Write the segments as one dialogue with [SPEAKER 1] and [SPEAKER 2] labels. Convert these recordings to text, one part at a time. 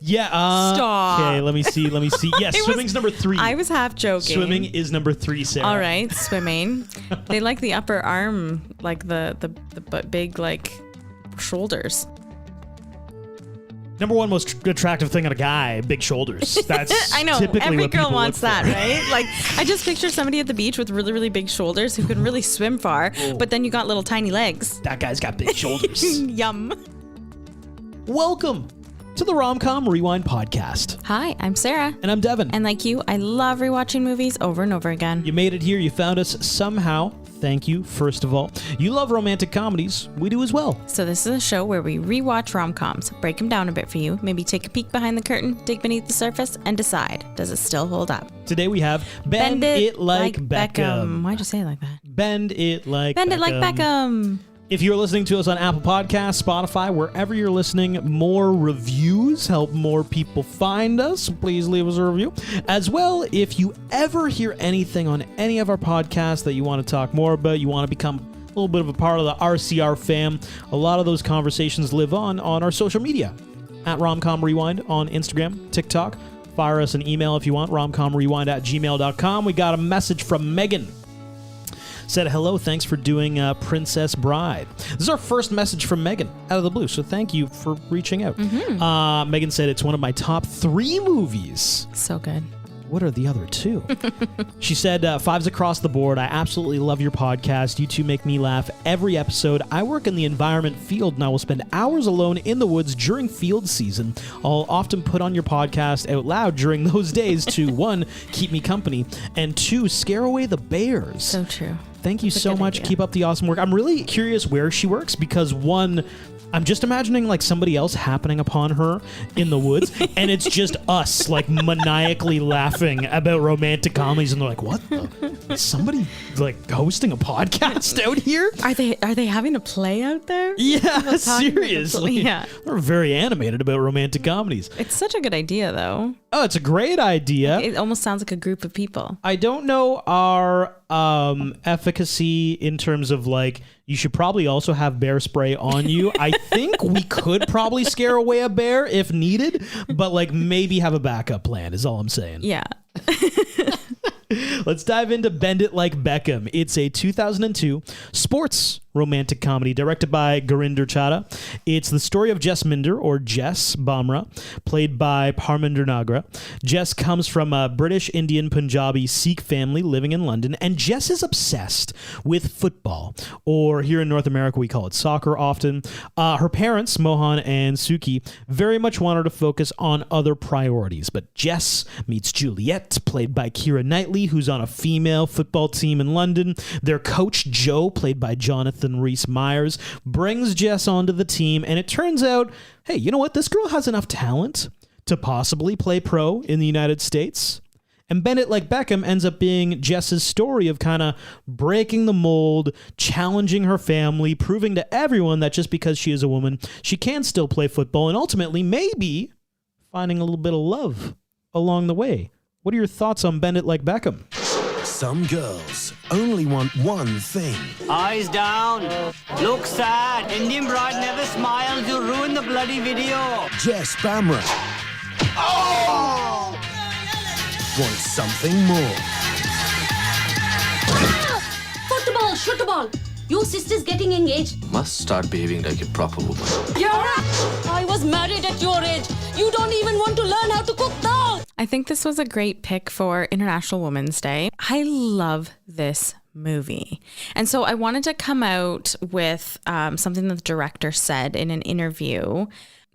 [SPEAKER 1] Yeah.
[SPEAKER 2] Stop.
[SPEAKER 1] Okay, let me see. Yes, swimming's number 3.
[SPEAKER 2] I was half joking.
[SPEAKER 1] Swimming is number 3, Sarah.
[SPEAKER 2] All right, swimming. They like the upper arm, like the big like shoulders.
[SPEAKER 1] Number 1 most attractive thing on a guy, big shoulders. That's
[SPEAKER 2] I know.
[SPEAKER 1] typically
[SPEAKER 2] Every
[SPEAKER 1] what
[SPEAKER 2] girl
[SPEAKER 1] people
[SPEAKER 2] wants
[SPEAKER 1] look
[SPEAKER 2] that,
[SPEAKER 1] for.
[SPEAKER 2] right? Like, I just picture somebody at the beach with really, really big shoulders who can really swim far, but then you got little tiny legs.
[SPEAKER 1] That guy's got big shoulders.
[SPEAKER 2] Yum.
[SPEAKER 1] Welcome to the Rom-Com Rewind podcast.
[SPEAKER 2] Hi, I'm Sarah.
[SPEAKER 1] And I'm Devin.
[SPEAKER 2] And like you, I love rewatching movies over and over again.
[SPEAKER 1] You made it here. You found us somehow. Thank you, first of all. You love romantic comedies. We do as well.
[SPEAKER 2] So this is a show where we rewatch rom-coms, break them down a bit for you, maybe take a peek behind the curtain, dig beneath the surface, and decide, does it still hold up?
[SPEAKER 1] Today we have Bend It Like Beckham.
[SPEAKER 2] Why'd you say it like that?
[SPEAKER 1] Bend It Like
[SPEAKER 2] Bend
[SPEAKER 1] Beckham.
[SPEAKER 2] it like Beckham.
[SPEAKER 1] If you're listening to us on Apple Podcasts, Spotify, wherever you're listening, more reviews help more people find us. Please leave us a review. As well, if you ever hear anything on any of our podcasts that you want to talk more about, you want to become a little bit of a part of the RCR fam, a lot of those conversations live on our social media. At Romcom Rewind on Instagram, TikTok. Fire us an email if you want, romcomrewind@gmail.com. We got a message from Megan. Said, hello, thanks for doing Princess Bride. This is our first message from Megan out of the blue, so thank you for reaching out.
[SPEAKER 2] Mm-hmm.
[SPEAKER 1] Megan said it's one of my top 3 movies.
[SPEAKER 2] So good.
[SPEAKER 1] What are the other 2? She said, 5's across the board. I absolutely love your podcast. You two make me laugh every episode. I work in the environment field and I will spend hours alone in the woods during field season. I'll often put on your podcast out loud during those days to, 1, keep me company, and 2, scare away the bears.
[SPEAKER 2] So true.
[SPEAKER 1] Thank you so much.
[SPEAKER 2] Idea.
[SPEAKER 1] Keep up the awesome work. I'm really curious where she works because, 1, I'm just imagining like somebody else happening upon her in the woods and it's just us like maniacally laughing about romantic comedies and they're like, what the? Is somebody like hosting a podcast out here?
[SPEAKER 2] Are they having a play out there?
[SPEAKER 1] Yeah, seriously.
[SPEAKER 2] Yeah.
[SPEAKER 1] We're very animated about romantic comedies.
[SPEAKER 2] It's such a good idea, though.
[SPEAKER 1] Oh, it's a great idea.
[SPEAKER 2] It almost sounds like a group of people.
[SPEAKER 1] I don't know our efficacy in terms of like, you should probably also have bear spray on you. I think we could probably scare away a bear if needed, but like maybe have a backup plan is all I'm saying.
[SPEAKER 2] Yeah.
[SPEAKER 1] Let's dive into Bend It Like Beckham. It's a 2002 sports romantic comedy directed by Gurinder Chadha. It's the story of Jess Minder, or Jess Bamra, played by Parminder Nagra. Jess comes from a British, Indian, Punjabi Sikh family living in London, and Jess is obsessed with football, or here in North America we call it soccer often. Her parents, Mohan and Suki, very much want her to focus on other priorities, but Jess meets Juliet, played by Keira Knightley, who's on a female football team in London. Their coach, Joe, played by Jonathan Rhys-Meyers, brings Jess onto the team, and it turns out, hey, you know what? This girl has enough talent to possibly play pro in the United States. And Bend It Like Beckham ends up being Jess's story of kind of breaking the mold, challenging her family, proving to everyone that just because she is a woman, she can still play football, and ultimately maybe finding a little bit of love along the way. What are your thoughts on Bend It Like Beckham?
[SPEAKER 3] Some girls only want one thing.
[SPEAKER 4] Eyes down. Look sad. Indian bride never smiles. You ruin the bloody video.
[SPEAKER 3] Jess Bamra wants something more.
[SPEAKER 5] Football, shoot the ball. Your sister's getting engaged.
[SPEAKER 6] Must start behaving like a proper woman.
[SPEAKER 5] Yeah. I was married at your age. You don't even want to learn how to cook dal.
[SPEAKER 2] I think this was a great pick for International Women's Day. I love this movie. And so I wanted to come out with something that the director said in an interview,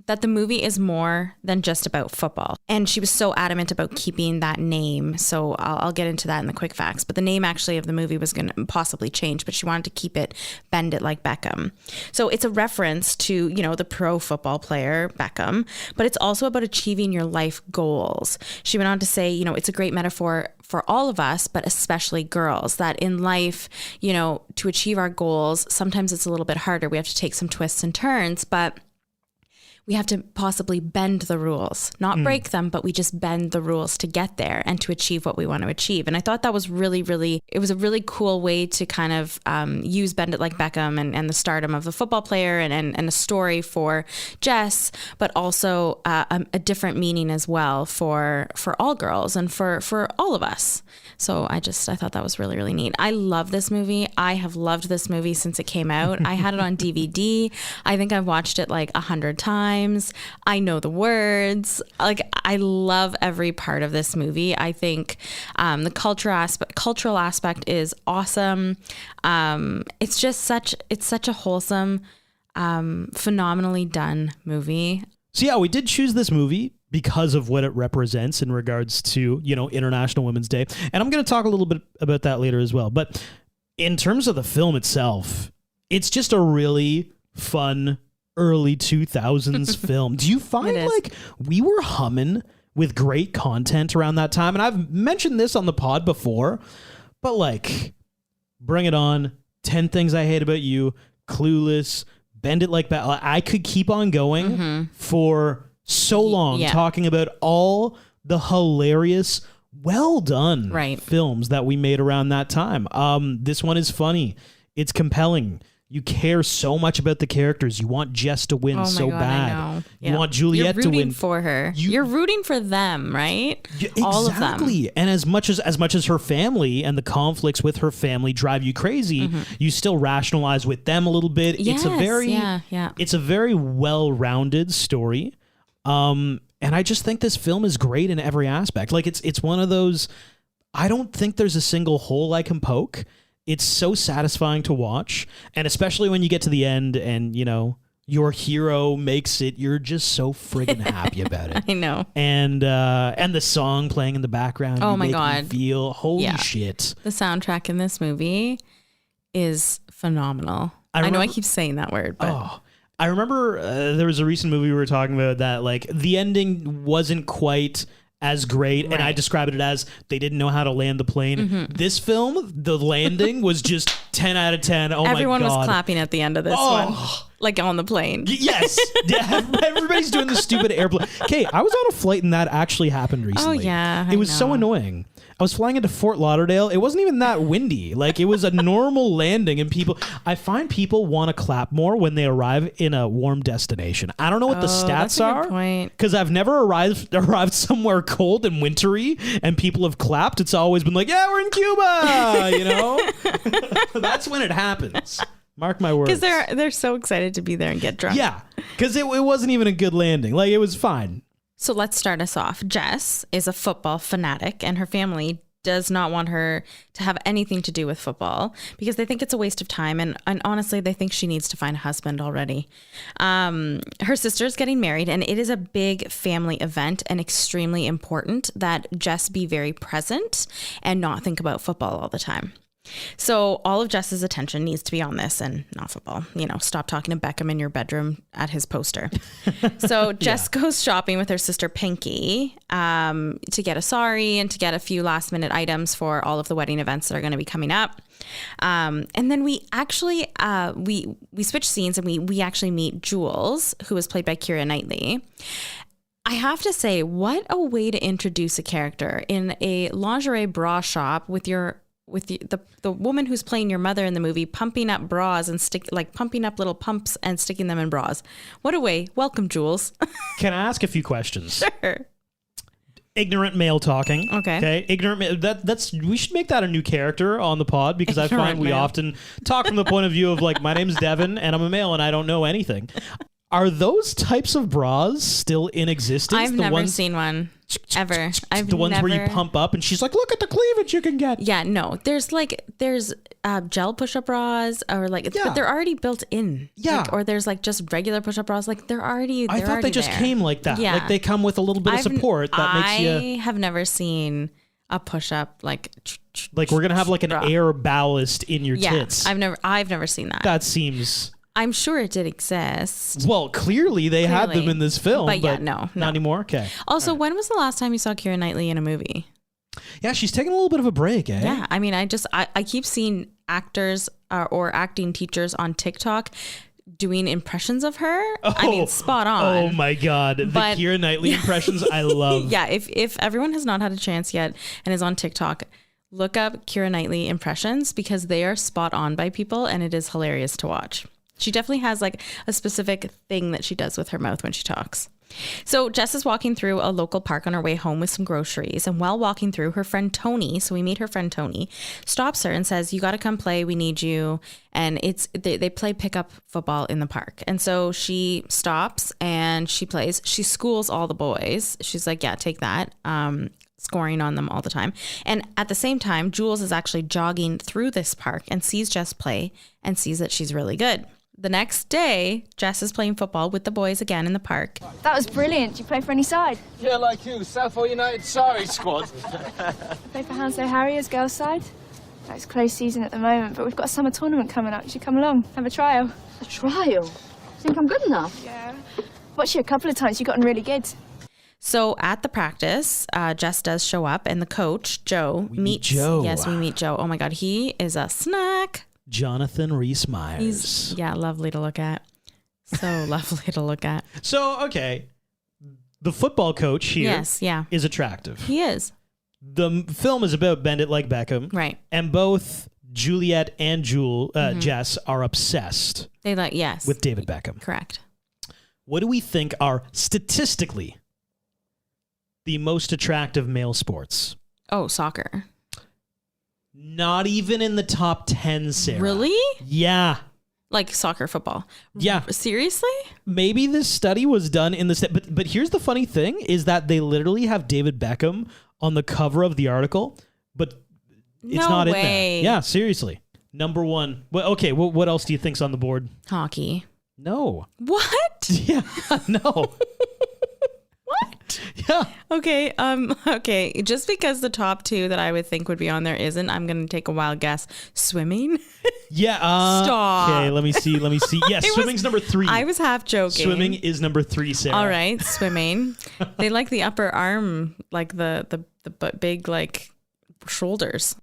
[SPEAKER 2] that the movie is more than just about football. And she was so adamant about keeping that name. So I'll get into that in the quick facts. But the name actually of the movie was going to possibly change, but she wanted to keep it Bend It Like Beckham. So it's a reference to, you know, the pro football player Beckham, but it's also about achieving your life goals. She went on to say, you know, it's a great metaphor for all of us, but especially girls, that in life, you know, to achieve our goals, sometimes it's a little bit harder. We have to take some twists and turns, but we have to possibly bend the rules, not break them, but we just bend the rules to get there and to achieve what we want to achieve. And I thought that was it was a really cool way to kind of use Bend It Like Beckham and the stardom of the football player and a story for Jess, but also a different meaning as well for all girls and for all of us. So I thought that was really, really neat. I love this movie. I have loved this movie since it came out. I had it on DVD. I think I've watched it like 100 times. I know the words. Like, I love every part of this movie. I think the cultural aspect is awesome. It's just such a wholesome, phenomenally done movie.
[SPEAKER 1] So yeah, we did choose this movie because of what it represents in regards to, International Women's Day. And I'm going to talk a little bit about that later as well. But in terms of the film itself, it's just a really fun early 2000s film. Do you find like we were humming with great content around that time? And I've mentioned this on the pod before, but like Bring It On, 10 Things I Hate About You, Clueless, Bend It Like That. I could keep on going for so long talking about all the hilarious, well done films that we made around that time. This one is funny. It's compelling. You care so much about the characters. You want Jess to win so bad.
[SPEAKER 2] I know.
[SPEAKER 1] You want Juliet to win.
[SPEAKER 2] You're rooting for her. You're rooting for them, right? All of them.
[SPEAKER 1] Exactly. And as much as her family and the conflicts with her family drive you crazy, you still rationalize with them a little bit.
[SPEAKER 2] Yes,
[SPEAKER 1] it's a very well-rounded story. And I just think this film is great in every aspect. Like it's one of those, I don't think there's a single hole I can poke. It's so satisfying to watch, and especially when you get to the end and, your hero makes it, you're just so friggin' happy about it.
[SPEAKER 2] I know.
[SPEAKER 1] And the song playing in the background.
[SPEAKER 2] Oh my God.
[SPEAKER 1] Feel holy shit.
[SPEAKER 2] The soundtrack in this movie is phenomenal. I know I keep saying that word, but
[SPEAKER 1] I remember there was a recent movie we were talking about that like the ending wasn't quite as great, and I described it as they didn't know how to land the plane. This film, the landing was just 10 out of 10. Oh my God.
[SPEAKER 2] Everyone was clapping at the end of this one, like on the plane.
[SPEAKER 1] Yes. Everybody's doing the stupid airplane. Okay, I was on a flight and that actually happened recently.
[SPEAKER 2] Oh yeah.
[SPEAKER 1] It was so annoying. I was flying into Fort Lauderdale. It wasn't even that windy. Like it was a normal landing, and I find people want to clap more when they arrive in a warm destination. I don't know what the stats are, because I've never arrived somewhere cold and wintry and people have clapped. It's always been like, yeah, we're in Cuba, That's when it happens. Mark my words.
[SPEAKER 2] Because they're so excited to be there and get drunk.
[SPEAKER 1] Yeah, because it wasn't even a good landing. Like it was fine.
[SPEAKER 2] So let's start us off. Jess is a football fanatic, and her family does not want her to have anything to do with football because they think it's a waste of time. And honestly, they think she needs to find a husband already. Her sister's getting married, and it is a big family event and extremely important that Jess be very present and not think about football all the time. So all of Jess's attention needs to be on this and not football. Stop talking to Beckham in your bedroom at his poster. So Jess goes shopping with her sister Pinky to get a sari and to get a few last minute items for all of the wedding events that are going to be coming up. And then we actually we switch scenes and we actually meet Jules, who is played by Keira Knightley. I have to say, what a way to introduce a character in a lingerie bra shop with the woman who's playing your mother in the movie, pumping up bras and pumping up little pumps and sticking them in bras. What a way. Welcome, Jules.
[SPEAKER 1] Can I ask a few questions?
[SPEAKER 2] Sure.
[SPEAKER 1] Ignorant male talking.
[SPEAKER 2] Okay.
[SPEAKER 1] Ignorant. We should make that a new character on the pod, because I find we often talk from the point of view of like, my name's Devin and I'm a male and I don't know anything. Are those types of bras still in existence?
[SPEAKER 2] I've never seen one. Ever.
[SPEAKER 1] The ones where you pump up and she's like, look at the cleavage you can get.
[SPEAKER 2] Yeah, no. There's gel push-up bras, or but they're already built in.
[SPEAKER 1] Yeah.
[SPEAKER 2] Or there's just regular push-up bras. They're already
[SPEAKER 1] I thought they just
[SPEAKER 2] there.
[SPEAKER 1] Came like that.
[SPEAKER 2] Yeah.
[SPEAKER 1] Like they come with a little bit of support that makes you.
[SPEAKER 2] I have never seen a push-up like
[SPEAKER 1] we're going to have like an air ballast in your tits.
[SPEAKER 2] I've never seen that.
[SPEAKER 1] That seems.
[SPEAKER 2] I'm sure it did exist.
[SPEAKER 1] Well, clearly they had them in this film, but
[SPEAKER 2] no.
[SPEAKER 1] Not anymore. Okay.
[SPEAKER 2] Also, when was the last time you saw Keira Knightley in a movie?
[SPEAKER 1] Yeah, she's taking a little bit of a break, eh?
[SPEAKER 2] Yeah, I mean, I keep seeing actors or acting teachers on TikTok doing impressions of her. I mean, spot on.
[SPEAKER 1] Oh my God. The
[SPEAKER 2] But-
[SPEAKER 1] Keira Knightley impressions I love.
[SPEAKER 2] Yeah, if everyone has not had a chance yet and is on TikTok, look up Keira Knightley impressions because they are spot on by people and it is hilarious to watch. She definitely has like a specific thing that she does with her mouth when she talks. So Jess is walking through a local park on her way home with some groceries. And while walking through, her friend Tony, so we meet her friend Tony, stops her and says, you got to come play. We need you. And they play pickup football in the park. And so she stops and she plays. She schools all the boys. She's like, yeah, take that. Scoring on them all the time. And at the same time, Jules is actually jogging through this park and sees Jess play and sees that she's really good. The next day, Jess is playing football with the boys again in the park.
[SPEAKER 7] That was brilliant. Do you play for any side?
[SPEAKER 8] Yeah, like you, Southall United Surrey squad.
[SPEAKER 7] Play for Hounslow Harriers, girls' side? It's close season at the moment, but we've got a summer tournament coming up. You should come along, have a trial.
[SPEAKER 5] A trial? Think I'm good enough?
[SPEAKER 7] Yeah. Watched you a couple of times. You've gotten really good.
[SPEAKER 2] So at the practice, Jess does show up, and the coach, Joe, meets
[SPEAKER 1] Joe.
[SPEAKER 2] Yes, we meet Joe. Oh my God, he is a snack.
[SPEAKER 1] Jonathan Rhys-Meyers.
[SPEAKER 2] He's lovely to look at. So lovely to look at.
[SPEAKER 1] So, okay. The football coach here
[SPEAKER 2] Yes, yeah.
[SPEAKER 1] is attractive.
[SPEAKER 2] He is.
[SPEAKER 1] The film is about Bend It Like Beckham.
[SPEAKER 2] Right.
[SPEAKER 1] And both Juliet and Jess are obsessed
[SPEAKER 2] They like, yes.
[SPEAKER 1] with David Beckham.
[SPEAKER 2] Correct.
[SPEAKER 1] What do we think are statistically the most attractive male sports?
[SPEAKER 2] Oh, soccer.
[SPEAKER 1] Not even in the top 10, Sarah.
[SPEAKER 2] Really?
[SPEAKER 1] Yeah.
[SPEAKER 2] Like soccer, football.
[SPEAKER 1] Yeah.
[SPEAKER 2] Seriously?
[SPEAKER 1] Maybe this study was done in the... But here's the funny thing, is that they literally have David Beckham on the cover of the article, but it's
[SPEAKER 2] No
[SPEAKER 1] not
[SPEAKER 2] way.
[SPEAKER 1] in there. Yeah, seriously. Number one. Well, okay, what else do you think's on the board?
[SPEAKER 2] Hockey.
[SPEAKER 1] No.
[SPEAKER 2] What?
[SPEAKER 1] Yeah, no.
[SPEAKER 2] What?
[SPEAKER 1] Yeah.
[SPEAKER 2] Okay, okay. Just because the top two that I would think would be on there isn't, I'm gonna take a wild guess. Swimming.
[SPEAKER 1] Yeah.
[SPEAKER 2] Stop.
[SPEAKER 1] Okay, let me see. Yes, swimming's number 3.
[SPEAKER 2] I was half joking.
[SPEAKER 1] Swimming is number 3, Sarah.
[SPEAKER 2] All right, swimming. They like the upper arm, like the big like shoulders.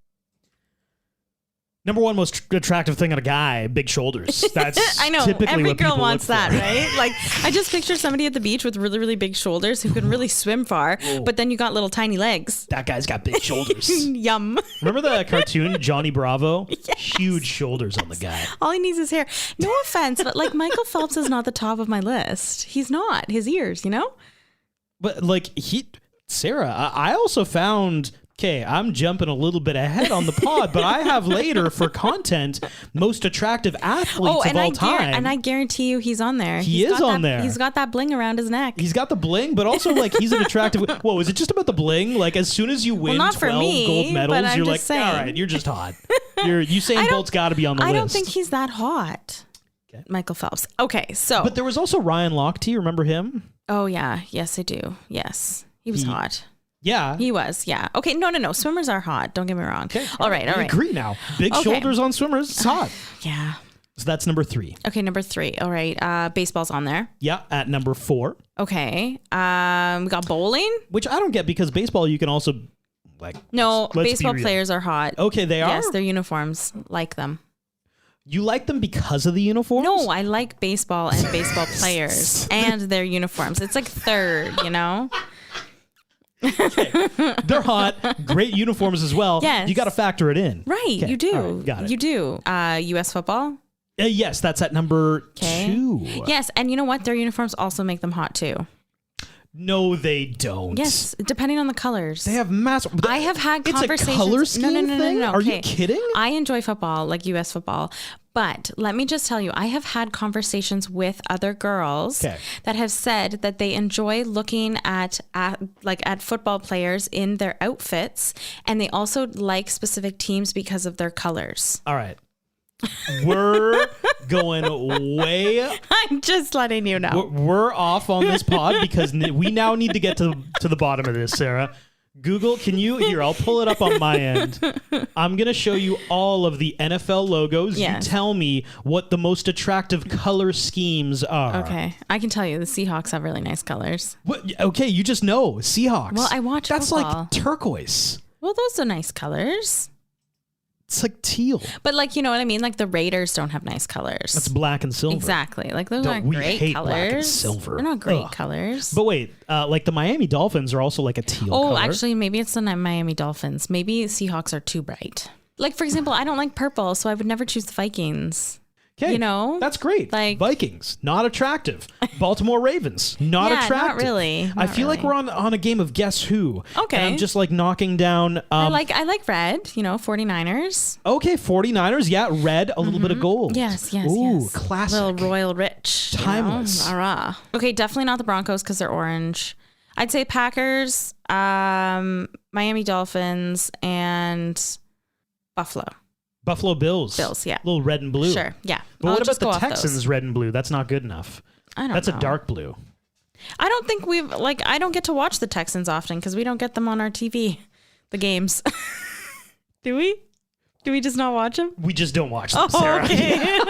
[SPEAKER 1] Number 1 most attractive thing on a guy, big shoulders. That's
[SPEAKER 2] I know.
[SPEAKER 1] typically
[SPEAKER 2] Every
[SPEAKER 1] what
[SPEAKER 2] girl
[SPEAKER 1] people
[SPEAKER 2] wants
[SPEAKER 1] look
[SPEAKER 2] that,
[SPEAKER 1] for.
[SPEAKER 2] right? Like, I just picture somebody at the beach with really, really big shoulders who can really swim far, but then you got little tiny legs.
[SPEAKER 1] That guy's got big shoulders.
[SPEAKER 2] Yum.
[SPEAKER 1] Remember the cartoon, Johnny Bravo? Yes. Huge shoulders on the guy.
[SPEAKER 2] All he needs is hair. No offense, but like Michael Phelps is not the top of my list. He's not. His ears, you know?
[SPEAKER 1] But like Sarah, I also found... Okay, I'm jumping a little bit ahead on the pod, but I have later for content most attractive athletes of all time.
[SPEAKER 2] And I guarantee you he's on there.
[SPEAKER 1] He is on there.
[SPEAKER 2] He's got that bling around his neck.
[SPEAKER 1] He's got the bling, but also like he's an attractive. Whoa, is it just about the bling? Like as soon as you win
[SPEAKER 2] not for
[SPEAKER 1] 12
[SPEAKER 2] me,
[SPEAKER 1] gold
[SPEAKER 2] but
[SPEAKER 1] medals,
[SPEAKER 2] I'm
[SPEAKER 1] you're
[SPEAKER 2] just
[SPEAKER 1] like, all
[SPEAKER 2] saying.
[SPEAKER 1] right, you're just hot. Usain Bolt's got to be on the list.
[SPEAKER 2] I don't think he's that hot.
[SPEAKER 1] Okay.
[SPEAKER 2] Michael Phelps. Okay, so.
[SPEAKER 1] But there was also Ryan Lochte. Remember him?
[SPEAKER 2] Oh yeah, yes I do. Yes, he was hot.
[SPEAKER 1] Yeah.
[SPEAKER 2] He was, yeah. Okay, no. Swimmers are hot. Don't get me wrong.
[SPEAKER 1] Okay.
[SPEAKER 2] All right.
[SPEAKER 1] I agree now. Big
[SPEAKER 2] Okay.
[SPEAKER 1] shoulders on swimmers. It's hot.
[SPEAKER 2] Yeah.
[SPEAKER 1] So that's number 3.
[SPEAKER 2] Okay, number 3. All right. Baseball's on there.
[SPEAKER 1] Yeah, at number 4.
[SPEAKER 2] Okay. We got bowling.
[SPEAKER 1] Which I don't get because baseball you can also like.
[SPEAKER 2] No,
[SPEAKER 1] let's be
[SPEAKER 2] baseball
[SPEAKER 1] real.
[SPEAKER 2] players are hot.
[SPEAKER 1] Okay, they are.
[SPEAKER 2] Yes, their uniforms. Like them.
[SPEAKER 1] You like them because of the uniforms?
[SPEAKER 2] No, I like baseball and baseball players and their uniforms. It's like third, you know?
[SPEAKER 1] They're hot. Great uniforms as well.
[SPEAKER 2] Yes.
[SPEAKER 1] You got to factor it in.
[SPEAKER 2] Right,
[SPEAKER 1] Okay,
[SPEAKER 2] you do.
[SPEAKER 1] all right, got it.
[SPEAKER 2] You do. U.S. football.
[SPEAKER 1] Yes, that's at number 2.
[SPEAKER 2] Yes, and you know what? Their uniforms also make them hot too.
[SPEAKER 1] No, they don't.
[SPEAKER 2] Yes, depending on the colors.
[SPEAKER 1] They have massive.
[SPEAKER 2] I have had conversations.
[SPEAKER 1] It's a color scheme
[SPEAKER 2] No.
[SPEAKER 1] thing? Are you
[SPEAKER 2] Okay.
[SPEAKER 1] kidding?
[SPEAKER 2] I enjoy football, like U.S. football. But let me just tell you, I have had conversations with other girls that have said that they enjoy looking at football players in their outfits, and they also like specific teams because of their colors.
[SPEAKER 1] All right. We're going way.
[SPEAKER 2] I'm just letting you know.
[SPEAKER 1] We're off on this pod because we now need to get to the bottom of this, Sarah. Google, can you? Here, I'll pull it up on my end. I'm going to show you all of the NFL logos.
[SPEAKER 2] Yes.
[SPEAKER 1] You tell me what the most attractive color schemes are.
[SPEAKER 2] Okay. I can tell you the Seahawks have really nice colors.
[SPEAKER 1] What, okay, you just know. Seahawks.
[SPEAKER 2] Well, I watch
[SPEAKER 1] That's
[SPEAKER 2] football.
[SPEAKER 1] like turquoise.
[SPEAKER 2] Well, those are nice colors.
[SPEAKER 1] It's like teal.
[SPEAKER 2] But like, you know what I mean? Like the Raiders don't have nice colors.
[SPEAKER 1] That's black and silver.
[SPEAKER 2] Exactly. Like those aren't
[SPEAKER 1] We
[SPEAKER 2] great
[SPEAKER 1] hate
[SPEAKER 2] colors.
[SPEAKER 1] black and silver.
[SPEAKER 2] They're not great
[SPEAKER 1] Ugh.
[SPEAKER 2] colors.
[SPEAKER 1] But wait, like the Miami Dolphins are also like a teal color.
[SPEAKER 2] Actually, maybe it's the Miami Dolphins. Maybe Seahawks are too bright. Like, for example, I don't like purple, so I would never choose the Vikings.
[SPEAKER 1] Okay,
[SPEAKER 2] you know?
[SPEAKER 1] that's great.
[SPEAKER 2] Like
[SPEAKER 1] Vikings, not attractive. Baltimore Ravens, not
[SPEAKER 2] Yeah,
[SPEAKER 1] attractive.
[SPEAKER 2] not really.
[SPEAKER 1] I
[SPEAKER 2] Not
[SPEAKER 1] feel like
[SPEAKER 2] really.
[SPEAKER 1] we're on a game of Guess Who.
[SPEAKER 2] Okay.
[SPEAKER 1] And I'm just like knocking down.
[SPEAKER 2] I like red, you know, 49ers.
[SPEAKER 1] Okay, 49ers. Yeah, red, a little bit of gold.
[SPEAKER 2] Yes.
[SPEAKER 1] Ooh,
[SPEAKER 2] yes.
[SPEAKER 1] classic.
[SPEAKER 2] Little royal rich.
[SPEAKER 1] Timeless.
[SPEAKER 2] You know? Rah-rah. Okay, definitely not the Broncos because they're orange. I'd say Packers, Miami Dolphins, and Buffalo.
[SPEAKER 1] Buffalo Bills.
[SPEAKER 2] Bills, yeah.
[SPEAKER 1] Little red and blue.
[SPEAKER 2] Sure, yeah.
[SPEAKER 1] But
[SPEAKER 2] I'll
[SPEAKER 1] what about
[SPEAKER 2] just go
[SPEAKER 1] the
[SPEAKER 2] off those.
[SPEAKER 1] Texans red and blue? That's not good enough.
[SPEAKER 2] I don't
[SPEAKER 1] That's
[SPEAKER 2] know.
[SPEAKER 1] a dark blue.
[SPEAKER 2] I don't think I don't get to watch the Texans often because we don't get them on our TV, the games. Do we? Do we just not watch them?
[SPEAKER 1] We just don't watch them, Sarah.
[SPEAKER 2] okay.
[SPEAKER 1] Yeah,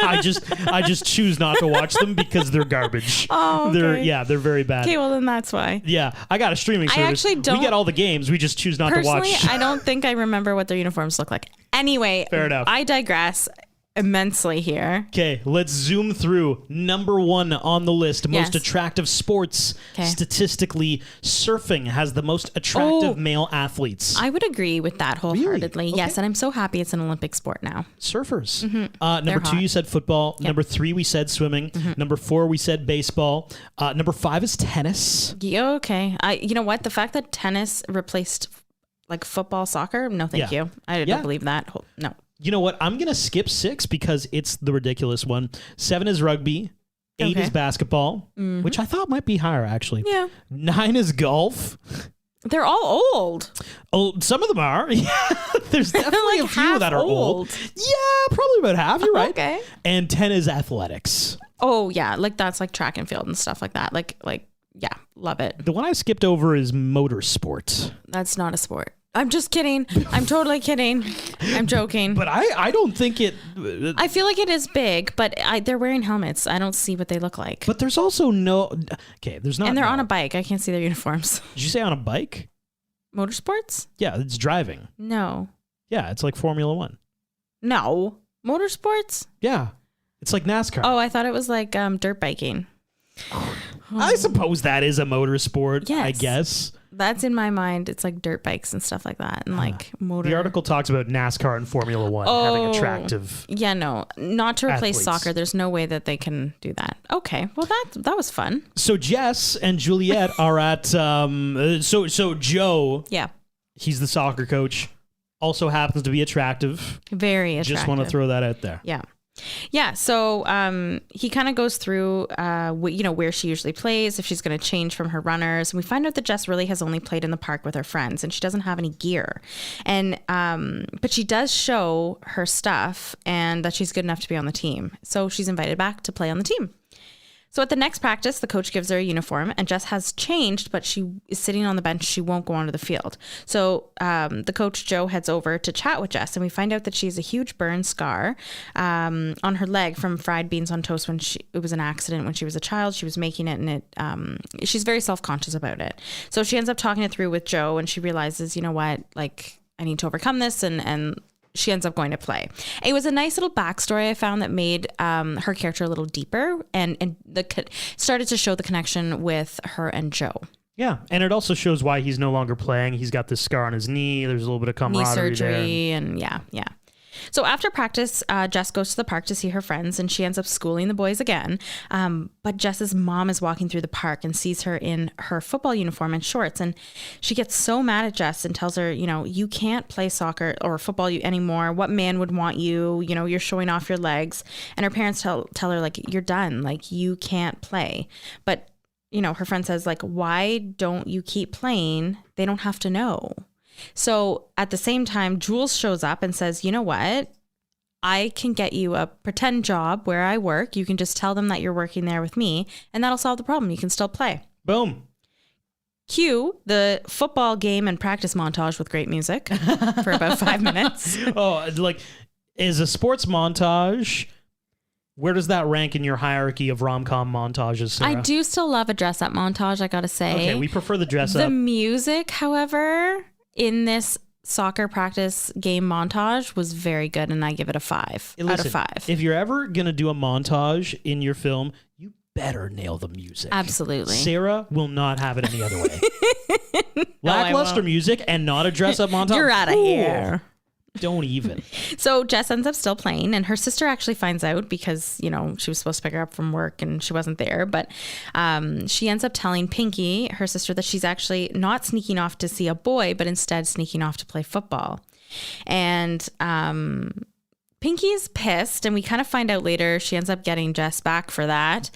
[SPEAKER 1] I just choose not to watch them because they're garbage.
[SPEAKER 2] Oh, okay.
[SPEAKER 1] They're very bad.
[SPEAKER 2] Okay, well then that's why.
[SPEAKER 1] Yeah, I got a streaming service.
[SPEAKER 2] actually don't-
[SPEAKER 1] We get all the games. We just choose not to
[SPEAKER 2] Personally,
[SPEAKER 1] watch.
[SPEAKER 2] I don't think I remember what their uniforms look like. Anyway,
[SPEAKER 1] Fair enough.
[SPEAKER 2] I digress immensely here.
[SPEAKER 1] Okay, let's zoom through. Number 1 on the list, most
[SPEAKER 2] Yes.
[SPEAKER 1] attractive sports.
[SPEAKER 2] 'Kay.
[SPEAKER 1] Statistically, surfing has the most attractive male athletes.
[SPEAKER 2] I would agree with that wholeheartedly.
[SPEAKER 1] Really?
[SPEAKER 2] Yes,
[SPEAKER 1] Okay.
[SPEAKER 2] and I'm so happy it's an Olympic sport now.
[SPEAKER 1] Surfers. Number
[SPEAKER 2] Mm-hmm. They're
[SPEAKER 1] 2,
[SPEAKER 2] hot.
[SPEAKER 1] you said football.
[SPEAKER 2] Yep.
[SPEAKER 1] Number 3, we said swimming. Number 4, we said baseball. Number 5 is tennis.
[SPEAKER 2] Yeah, okay. You know what? The fact that tennis replaced like football, soccer, no thank
[SPEAKER 1] Yeah.
[SPEAKER 2] you. I
[SPEAKER 1] Yeah.
[SPEAKER 2] don't believe that. No.
[SPEAKER 1] You know what? I'm going to skip 6 because it's the ridiculous one. 7 is rugby. 8
[SPEAKER 2] Okay.
[SPEAKER 1] is basketball, which I thought might be higher, actually.
[SPEAKER 2] Yeah.
[SPEAKER 1] 9 is golf.
[SPEAKER 2] They're all old.
[SPEAKER 1] Oh, some of them are. Yeah, there's definitely
[SPEAKER 2] like
[SPEAKER 1] a few
[SPEAKER 2] half
[SPEAKER 1] that are old.
[SPEAKER 2] old.
[SPEAKER 1] Yeah, probably about half. You're right.
[SPEAKER 2] Okay.
[SPEAKER 1] And 10 is athletics.
[SPEAKER 2] Oh yeah, like that's like track and field and stuff like that. Like yeah, love it.
[SPEAKER 1] The one I skipped over is motorsport.
[SPEAKER 2] That's not a sport. I'm just kidding. I'm totally kidding. I'm joking.
[SPEAKER 1] But I don't think it.
[SPEAKER 2] I feel like it is big, but they're wearing helmets. I don't see what they look like.
[SPEAKER 1] But there's also no. Okay, there's not.
[SPEAKER 2] And they're
[SPEAKER 1] no.
[SPEAKER 2] on a bike. I can't see their uniforms.
[SPEAKER 1] Did you say on a bike?
[SPEAKER 2] Motorsports?
[SPEAKER 1] Yeah, it's driving.
[SPEAKER 2] No.
[SPEAKER 1] Yeah, it's like Formula One.
[SPEAKER 2] No. Motorsports?
[SPEAKER 1] Yeah, it's like NASCAR.
[SPEAKER 2] Oh, I thought it was like dirt biking.
[SPEAKER 1] I suppose that is a motorsport.
[SPEAKER 2] Yes.
[SPEAKER 1] I guess.
[SPEAKER 2] That's in my mind. It's like dirt bikes and stuff like that. And like motor.
[SPEAKER 1] The article talks about NASCAR and Formula One having attractive.
[SPEAKER 2] Yeah, no. Not to replace
[SPEAKER 1] athletes.
[SPEAKER 2] soccer. There's no way that they can do that. Okay. Well, that was fun.
[SPEAKER 1] So Jess and Juliet are at so Joe,
[SPEAKER 2] Yeah.
[SPEAKER 1] he's the soccer coach, also happens to be attractive.
[SPEAKER 2] Very attractive.
[SPEAKER 1] Just want to throw that out there.
[SPEAKER 2] Yeah. Yeah. So he kind of goes through, where she usually plays, if she's going to change from her runners. And we find out that Jess really has only played in the park with her friends and she doesn't have any gear. And but she does show her stuff and that she's good enough to be on the team. So she's invited back to play on the team. So at the next practice, the coach gives her a uniform and Jess has changed, but she is sitting on the bench. She won't go onto the field. So the coach, Joe, heads over to chat with Jess and we find out that she has a huge burn scar on her leg from fried beans on toast when it was an accident when she was a child. She was making it and she's very self-conscious about it. So she ends up talking it through with Joe and she realizes, you know what, like I need to overcome this and she ends up going to play. It was a nice little backstory I found that made her character a little deeper and started to show the connection with her and Joe.
[SPEAKER 1] Yeah, and it also shows why he's no longer playing. He's got this scar on his knee. There's a little bit of
[SPEAKER 2] Knee
[SPEAKER 1] camaraderie
[SPEAKER 2] surgery and yeah. So after practice, Jess goes to the park to see her friends and she ends up schooling the boys again. But Jess's mom is walking through the park and sees her in her football uniform and shorts. And she gets so mad at Jess and tells her, you can't play soccer or football anymore. What man would want you? You're showing off your legs. And her parents tell her, like, you're done. Like, you can't play. But, her friend says, like, why don't you keep playing? They don't have to know. So at the same time, Jules shows up and says, you know what? I can get you a pretend job where I work. You can just tell them that you're working there with me and that'll solve the problem. You can still play.
[SPEAKER 1] Boom.
[SPEAKER 2] Cue the football game and practice montage with great music for about 5 minutes.
[SPEAKER 1] Oh, like, is a sports montage, where does that rank in your hierarchy of rom-com montages, Sarah?
[SPEAKER 2] I do still love a dress up montage, I gotta say.
[SPEAKER 1] Okay, we prefer the dress
[SPEAKER 2] The
[SPEAKER 1] up.
[SPEAKER 2] music, however, in this soccer practice game montage was very good, and I give it a 5 out of 5.
[SPEAKER 1] If you're ever going to do a montage in your film, you better nail the music.
[SPEAKER 2] Absolutely.
[SPEAKER 1] Sarah will not have it any other way. Lackluster music and not a dress-up montage.
[SPEAKER 2] You're out of here.
[SPEAKER 1] Don't even.
[SPEAKER 2] So Jess ends up still playing, and her sister actually finds out because, she was supposed to pick her up from work and she wasn't there. But she ends up telling Pinky, her sister, that she's actually not sneaking off to see a boy, but instead sneaking off to play football. And Pinky is pissed, and we kind of find out later she ends up getting Jess back for that.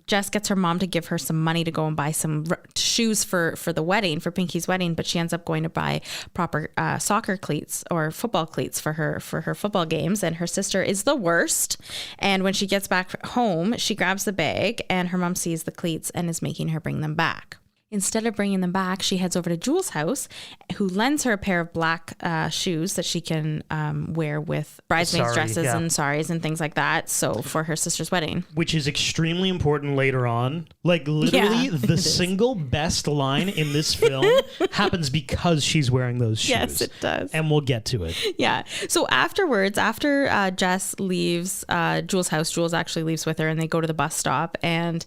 [SPEAKER 2] Jess gets her mom to give her some money to go and buy some shoes for the wedding, for Pinky's wedding, but she ends up going to buy proper soccer cleats or football cleats for her football games, and her sister is the worst. And when she gets back home, she grabs the bag, and her mom sees the cleats and is making her bring them back. Instead of bringing them back, she heads over to Jules' house, who lends her a pair of black shoes that she can wear with bridesmaids dresses and saris and things like that. So for her sister's wedding.
[SPEAKER 1] Which is extremely important later on. Like literally the single best line in this film happens because she's wearing those shoes.
[SPEAKER 2] Yes, it does.
[SPEAKER 1] And we'll get to it.
[SPEAKER 2] Yeah. So afterwards, after Jess leaves Jules' house, Jules actually leaves with her, and they go to the bus stop, and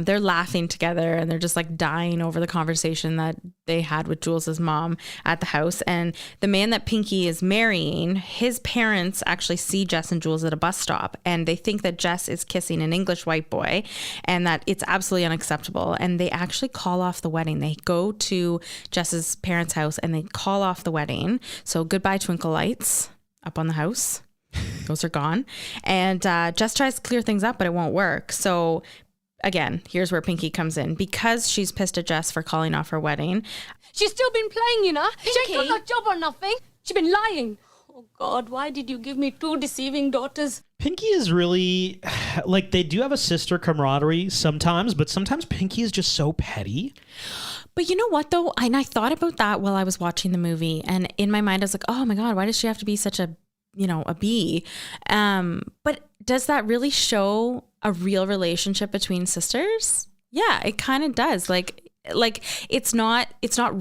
[SPEAKER 2] they're laughing together, and they're just like dying over the conversation that they had with Jules's mom at the house. And the man that Pinky is marrying, his parents actually see Jess and Jules at a bus stop, and they think that Jess is kissing an English white boy and that it's absolutely unacceptable. And they actually call off the wedding. They go to Jess's parents' house and they call off the wedding. So goodbye twinkle lights up on the house. Those are gone. And Jess tries to clear things up, but it won't work. So again, here's where Pinky comes in. Because she's pissed at Jess for calling off her wedding.
[SPEAKER 5] She's still been playing, you know. She ain't got no job or nothing. She's been lying. Oh, God, why did you give me 2 deceiving daughters?
[SPEAKER 1] Pinky is really, like, they do have a sister camaraderie sometimes, but sometimes Pinky is just so petty.
[SPEAKER 2] But you know what, though? And I thought about that while I was watching the movie. And in my mind, I was like, oh, my God, why does she have to be such a bee? But does that really show a real relationship between sisters? Yeah, it kind of does. Like it's not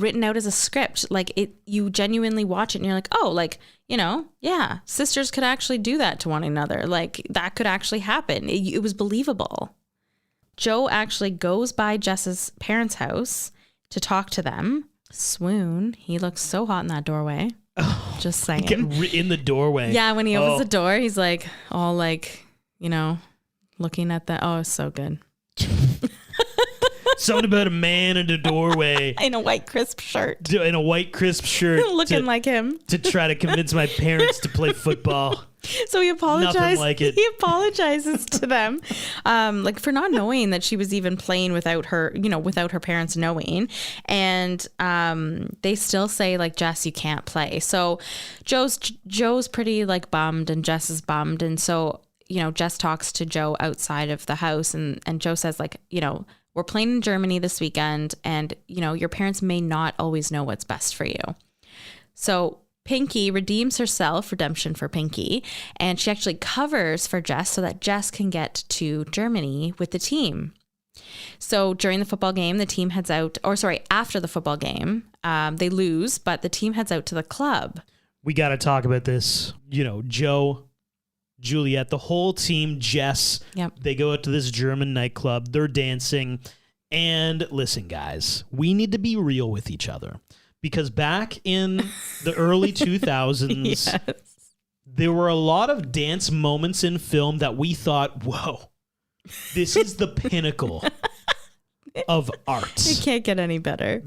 [SPEAKER 2] written out as a script. Like you genuinely watch it and you're like, oh, like, yeah, sisters could actually do that to one another. Like that could actually happen. It was believable. Joe actually goes by Jess's parents' house to talk to them. Swoon. He looks so hot in that doorway. Oh, just saying.
[SPEAKER 1] Get in the doorway.
[SPEAKER 2] Yeah, when he opens the door, he's like all like, looking at the, oh, it's so good.
[SPEAKER 1] Something about a man in a doorway.
[SPEAKER 2] In a white crisp shirt.
[SPEAKER 1] In a white crisp shirt.
[SPEAKER 2] Looking like him.
[SPEAKER 1] To try to convince my parents to play football.
[SPEAKER 2] So he apologized.
[SPEAKER 1] Nothing like it.
[SPEAKER 2] He apologizes to them, like for not knowing that she was even playing without her, without her parents knowing. And they still say like, Jess, you can't play. So Joe's pretty like bummed, and Jess is bummed. And so, Jess talks to Joe outside of the house, and Joe says like, we're playing in Germany this weekend, and your parents may not always know what's best for you. So Pinky redeems herself, redemption for Pinky, and she actually covers for Jess so that Jess can get to Germany with the team. So during the football game, the team heads out, after the football game, they lose, but the team heads out to the club.
[SPEAKER 1] We got to talk about this. Joe, Juliet, the whole team, Jess, They go out to this German nightclub. They're dancing. And listen, guys, we need to be real with each other. Because back in the early 2000s, there were a lot of dance moments in film that we thought, whoa, this is the pinnacle of art.
[SPEAKER 2] It can't get any better.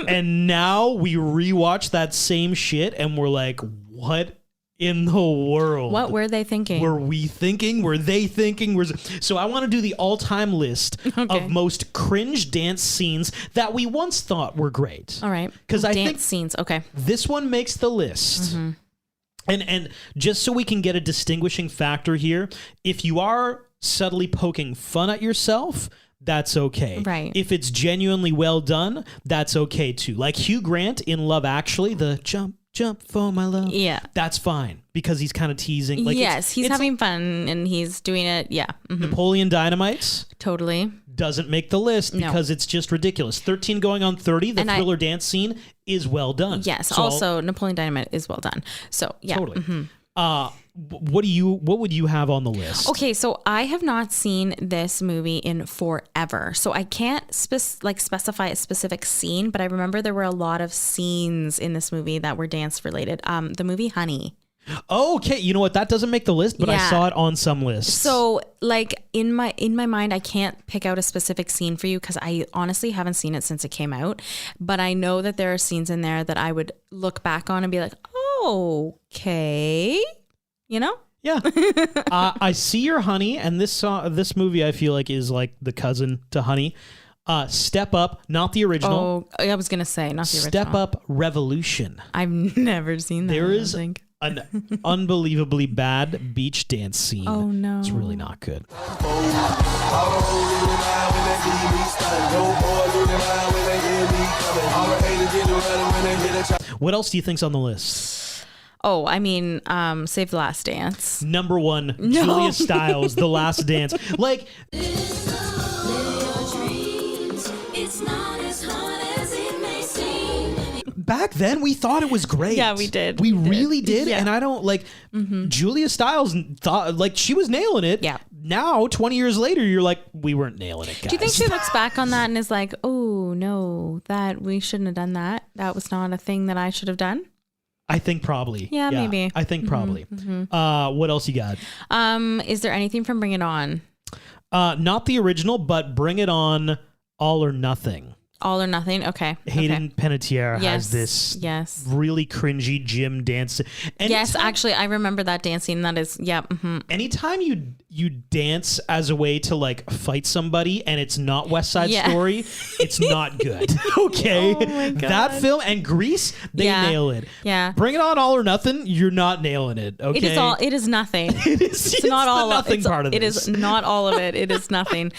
[SPEAKER 1] And now we rewatch that same shit and we're like, what in the world?
[SPEAKER 2] What were they thinking?
[SPEAKER 1] Were we thinking? Were they thinking? So I want to do the all-time list of most cringe dance scenes that we once thought were great.
[SPEAKER 2] All right.
[SPEAKER 1] Because I think
[SPEAKER 2] scenes. Okay.
[SPEAKER 1] This one makes the list. Mm-hmm. And just so we can get a distinguishing factor here, if you are subtly poking fun at yourself, that's okay.
[SPEAKER 2] Right.
[SPEAKER 1] If it's genuinely well done, that's okay too. Like Hugh Grant in Love Actually, the jump for my love.
[SPEAKER 2] Yeah.
[SPEAKER 1] That's fine because he's kind of teasing. Like
[SPEAKER 2] yes, he's having fun and he's doing it. Yeah. Mm-hmm.
[SPEAKER 1] Napoleon Dynamite.
[SPEAKER 2] Totally.
[SPEAKER 1] doesn't make the list because it's just ridiculous. 13 going on 30, the thriller dance scene is well done.
[SPEAKER 2] Yes. So also, Napoleon Dynamite is well done. So yeah.
[SPEAKER 1] Totally. What would you have on the list?
[SPEAKER 2] Okay, so I have not seen this movie in forever, so I can't specify a specific scene, but I remember there were a lot of scenes in this movie that were dance related. The movie Honey.
[SPEAKER 1] Oh, okay, you know what? That doesn't make the list, but I saw it on some lists.
[SPEAKER 2] So, like in my mind, I can't pick out a specific scene for you because I honestly haven't seen it since it came out. But I know that there are scenes in there that I would look back on and be like, "Oh, okay," you know?
[SPEAKER 1] Yeah. I see your Honey, and this movie I feel like is like the cousin to Honey. Step Up, not the original.
[SPEAKER 2] Oh, I was gonna say not the original.
[SPEAKER 1] Step Up Revolution.
[SPEAKER 2] I've never seen that.
[SPEAKER 1] There is an unbelievably bad beach dance scene.
[SPEAKER 2] Oh no,
[SPEAKER 1] it's really not good. What else do you think's on the list?
[SPEAKER 2] Oh, I mean, Save the Last Dance.
[SPEAKER 1] Number 1, Julia Stiles, The Last Dance. Like. Back then, we thought it was great.
[SPEAKER 2] Yeah, we did.
[SPEAKER 1] We really did.
[SPEAKER 2] Yeah.
[SPEAKER 1] And I don't like Julia Stiles thought like she was nailing it.
[SPEAKER 2] Yeah.
[SPEAKER 1] Now, 20 years later, you're like, we weren't nailing it, guys.
[SPEAKER 2] Do you think she looks back on that and is like, oh, no, that we shouldn't have done that? That was not a thing that I should have done?
[SPEAKER 1] I think probably.
[SPEAKER 2] Yeah, maybe.
[SPEAKER 1] I think probably. What else you got?
[SPEAKER 2] Is there anything from Bring It On?
[SPEAKER 1] Not the original, but Bring It On, All or Nothing.
[SPEAKER 2] All or Nothing. Okay.
[SPEAKER 1] Hayden Panettiere has this really cringy gym dance.
[SPEAKER 2] Yes, actually, I remember that dance scene. That is, yeah. Mm-hmm.
[SPEAKER 1] Anytime you dance as a way to like fight somebody and it's not West Side Story, it's not good. Okay,
[SPEAKER 2] oh my God.
[SPEAKER 1] That film and Grease, they nail it.
[SPEAKER 2] Yeah,
[SPEAKER 1] Bring It On, All or Nothing, you're not nailing it. Okay,
[SPEAKER 2] it is all. It is nothing.
[SPEAKER 1] It's
[SPEAKER 2] not all
[SPEAKER 1] nothing part of this.
[SPEAKER 2] It is not all of it. It is nothing.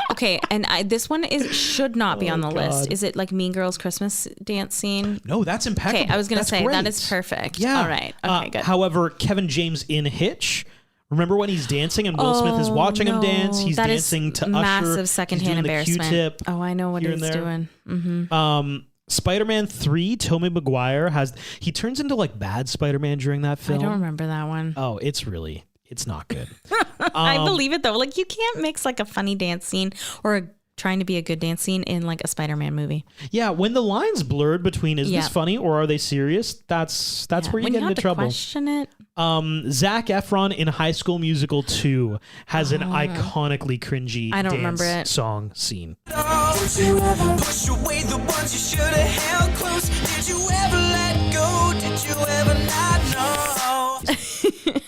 [SPEAKER 2] Okay, and this one should not be on the list. Is it like Mean Girls Christmas dance scene?
[SPEAKER 1] No, that's impeccable.
[SPEAKER 2] Okay, I was going to say
[SPEAKER 1] great.
[SPEAKER 2] That is perfect.
[SPEAKER 1] Yeah.
[SPEAKER 2] All right. Okay, good.
[SPEAKER 1] However, Kevin James in Hitch, remember when he's dancing and Will Smith is watching him dance? He's
[SPEAKER 2] that
[SPEAKER 1] dancing to
[SPEAKER 2] massive
[SPEAKER 1] Usher.
[SPEAKER 2] Secondhand embarrassment.
[SPEAKER 1] Q-tip
[SPEAKER 2] oh, I know what he's doing. Mm-hmm.
[SPEAKER 1] Spider-Man 3, Tobey Maguire he turns into like bad Spider-Man during that film.
[SPEAKER 2] I don't remember that one.
[SPEAKER 1] Oh, it's not good.
[SPEAKER 2] I believe it though. Like you can't mix like a funny dance scene or trying to be a good dance scene in like a Spider-Man movie.
[SPEAKER 1] Yeah, when the lines blurred between is this funny or are they serious? That's where you get into trouble.
[SPEAKER 2] Question it.
[SPEAKER 1] Zac Efron in High School Musical 2 has an iconically cringy dance song scene.
[SPEAKER 9] Did you ever push away the ones you should have held close? Did you ever let go? Did you ever not know?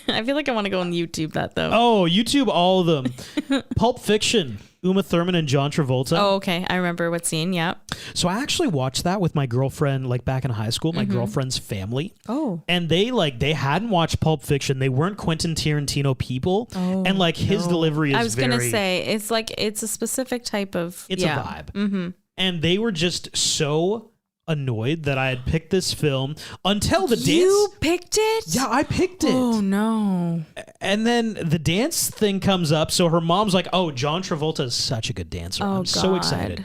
[SPEAKER 2] I feel like I want to go on YouTube that though.
[SPEAKER 1] Oh, YouTube all of them. Pulp Fiction. Uma Thurman and John Travolta.
[SPEAKER 2] Oh, okay. I remember what scene. Yeah.
[SPEAKER 1] So I actually watched that with my girlfriend, like back in high school, my girlfriend's family.
[SPEAKER 2] Oh.
[SPEAKER 1] And they hadn't watched Pulp Fiction. They weren't Quentin Tarantino people. Oh, and like his delivery is
[SPEAKER 2] I was going to say, it's a specific type of.
[SPEAKER 1] It's a vibe. Mm-hmm. And they were just so annoyed that I had picked this film until the dance.
[SPEAKER 2] You picked it?
[SPEAKER 1] Yeah, I picked it.
[SPEAKER 2] Oh no.
[SPEAKER 1] And then the dance thing comes up, so her mom's like, "Oh, John Travolta is such a good dancer. I'm so excited."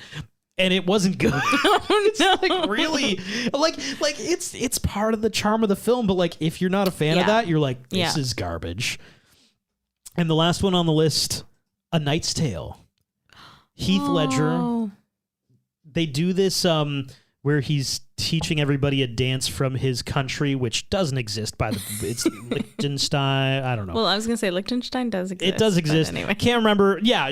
[SPEAKER 1] And it wasn't good. It's like really like it's part of the charm of the film, but like if you're not a fan of that, you're like, this is garbage. And the last one on the list, A Knight's Tale. Heath Ledger. They do this where he's teaching everybody a dance from his country, which doesn't exist it's Liechtenstein. I don't know.
[SPEAKER 2] Well, I was going to say Liechtenstein does exist.
[SPEAKER 1] It does exist.
[SPEAKER 2] Anyway.
[SPEAKER 1] Can't remember. Yeah.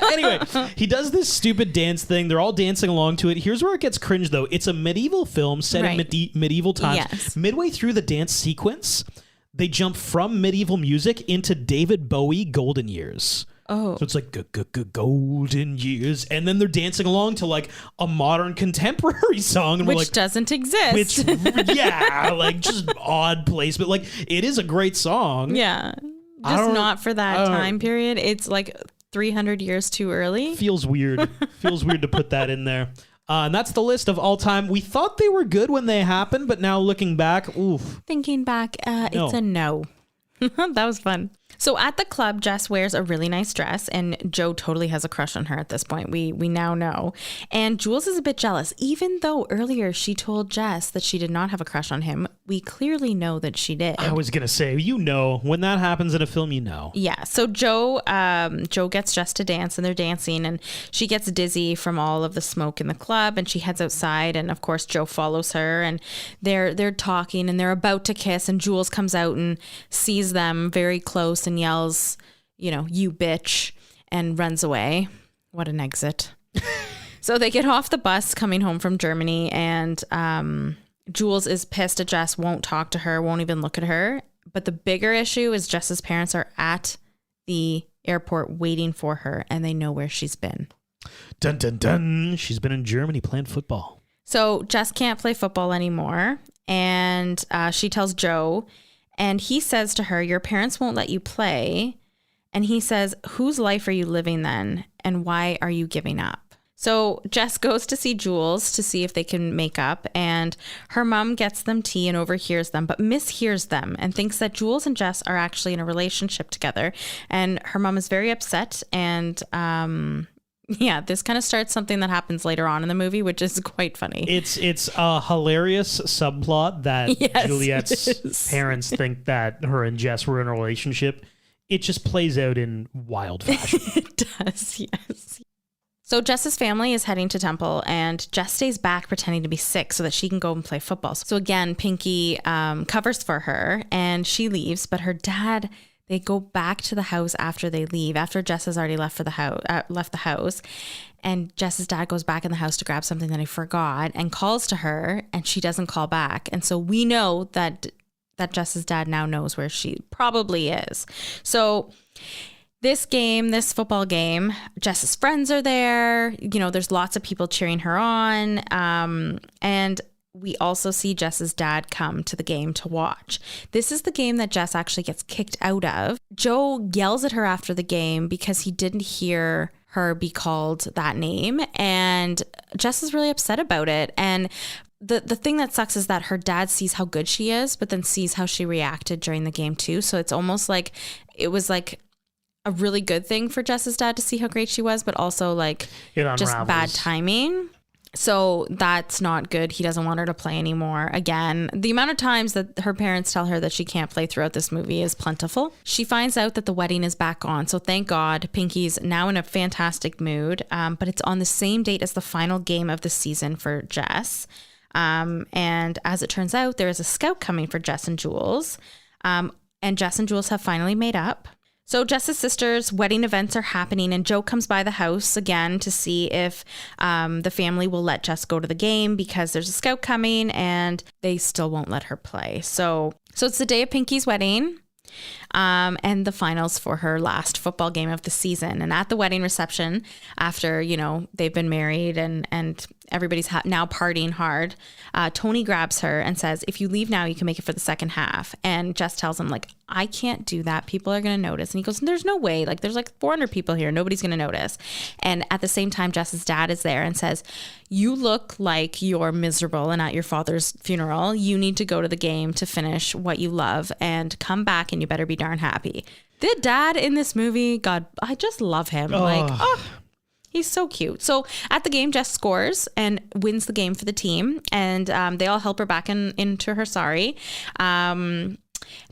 [SPEAKER 1] Anyway, he does this stupid dance thing. They're all dancing along to it. Here's where it gets cringe, though. It's a medieval film set in medieval times. Yes. Midway through the dance sequence, they jump from medieval music into David Bowie Golden Years.
[SPEAKER 2] Oh.
[SPEAKER 1] So it's like golden years. And then they're dancing along to like a modern contemporary song. And
[SPEAKER 2] which
[SPEAKER 1] we're like,
[SPEAKER 2] doesn't exist.
[SPEAKER 1] Like just odd placement. Like it is a great song.
[SPEAKER 2] Yeah. Just not for that time period. It's like 300 years too early.
[SPEAKER 1] Feels weird. Feels weird to put that in there. And that's the list of all time. We thought they were good when they happened, but now looking back, oof.
[SPEAKER 2] Thinking back, it's a no. That was fun. So at the club, Jess wears a really nice dress, and Joe totally has a crush on her at this point. We now know. And Jules is a bit jealous, even though earlier she told Jess that she did not have a crush on him. We clearly know that she did.
[SPEAKER 1] I was going to say, when that happens in a film,
[SPEAKER 2] Yeah. So Joe gets Jess to dance, and they're dancing, and she gets dizzy from all of the smoke in the club, and she heads outside, and of course Joe follows her, and they're talking, and they're about to kiss, and Jules comes out and sees them very close and yells, you bitch, and runs away. What an exit. So they get off the bus coming home from Germany, and Jules is pissed at Jess, won't talk to her, won't even look at her. But the bigger issue is Jess's parents are at the airport waiting for her, and they know where she's been.
[SPEAKER 1] Dun, dun, dun. She's been in Germany playing football.
[SPEAKER 2] So Jess can't play football anymore, and she tells Joe, and he says to her, your parents won't let you play. And he says, whose life are you living then, and why are you giving up? So Jess goes to see Jules to see if they can make up, and her mom gets them tea and overhears them, but mishears them and thinks that Jules and Jess are actually in a relationship together. And her mom is very upset, and this kind of starts something that happens later on in the movie, which is quite funny.
[SPEAKER 1] It's a hilarious subplot that Juliet's parents think that her and Jess were in a relationship. It just plays out in wild fashion.
[SPEAKER 2] It does, yes. So Jess's family is heading to Temple, and Jess stays back pretending to be sick so that she can go and play football. So again, Pinky covers for her, and she leaves, but her dad, they go back to the house after they leave, after Jess has already left the house. And Jess's dad goes back in the house to grab something that he forgot and calls to her, and she doesn't call back. And so we know that Jess's dad now knows where she probably is. So this football game, Jess's friends are there. There's lots of people cheering her on. And we also see Jess's dad come to the game to watch. This is the game that Jess actually gets kicked out of. Joe yells at her after the game because he didn't hear her be called that name. And Jess is really upset about it. And the thing that sucks is that her dad sees how good she is, but then sees how she reacted during the game too. So it's almost like it was like a really good thing for Jess's dad to see how great she was, but also like just bad timing. So that's not good. He doesn't want her to play anymore. Again, the amount of times that her parents tell her that she can't play throughout this movie is plentiful. She finds out that the wedding is back on. So thank God, Pinky's now in a fantastic mood. But it's on the same date as the final game of the season for Jess. And as it turns out, there is a scout coming for Jess and Jules. And Jess and Jules have finally made up. So Jess's sister's wedding events are happening, and Joe comes by the house again to see if the family will let Jess go to the game because there's a scout coming, and they still won't let her play. So it's the day of Pinky's wedding. And the finals for her last football game of the season. And at the wedding reception, after, they've been married and everybody's now partying hard, Tony grabs her and says, if you leave now, you can make it for the second half. And Jess tells him, I can't do that. People are going to notice. And he goes, there's no way. There's 400 people here. Nobody's going to notice. And at the same time, Jess's dad is there and says, you look like you're miserable and at your father's funeral. You need to go to the game to finish what you love and come back, and you better be darn happy. The dad in this movie, God, I just love him. He's so cute. So at the game, Jess scores and wins the game for the team, and they all help her back into her sari.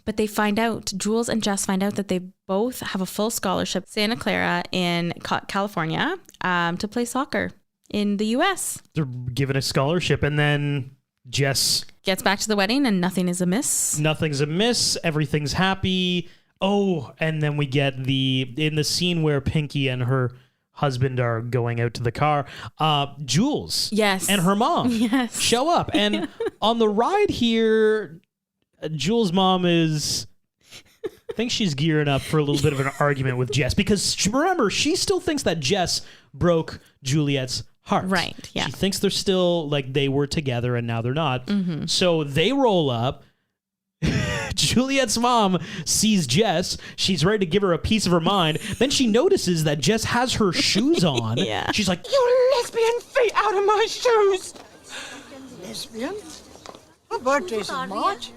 [SPEAKER 2] But they find out, Jules and Jess find out that they both have a full scholarship, Santa Clara in California, to play soccer in the U.S.
[SPEAKER 1] They're given a scholarship, and then Jess
[SPEAKER 2] gets back to the wedding, and nothing is amiss.
[SPEAKER 1] Nothing's amiss. Everything's happy. Oh, and then we get in the scene where Pinky and her husband are going out to the car, Jules and her mom show up. And on the ride here, Jules' mom I think she's gearing up for a little bit of an argument with Jess, because remember, she still thinks that Jess broke Juliet's heart.
[SPEAKER 2] Right, yeah.
[SPEAKER 1] She thinks they're still, they were together and now they're not. Mm-hmm. So they roll up. Juliet's mom sees Jess. She's ready to give her a piece of her mind. Then she notices that Jess has her shoes on.
[SPEAKER 2] Yeah.
[SPEAKER 10] She's like, you lesbian feet out of my shoes! Lesbian? Her birthday's in March.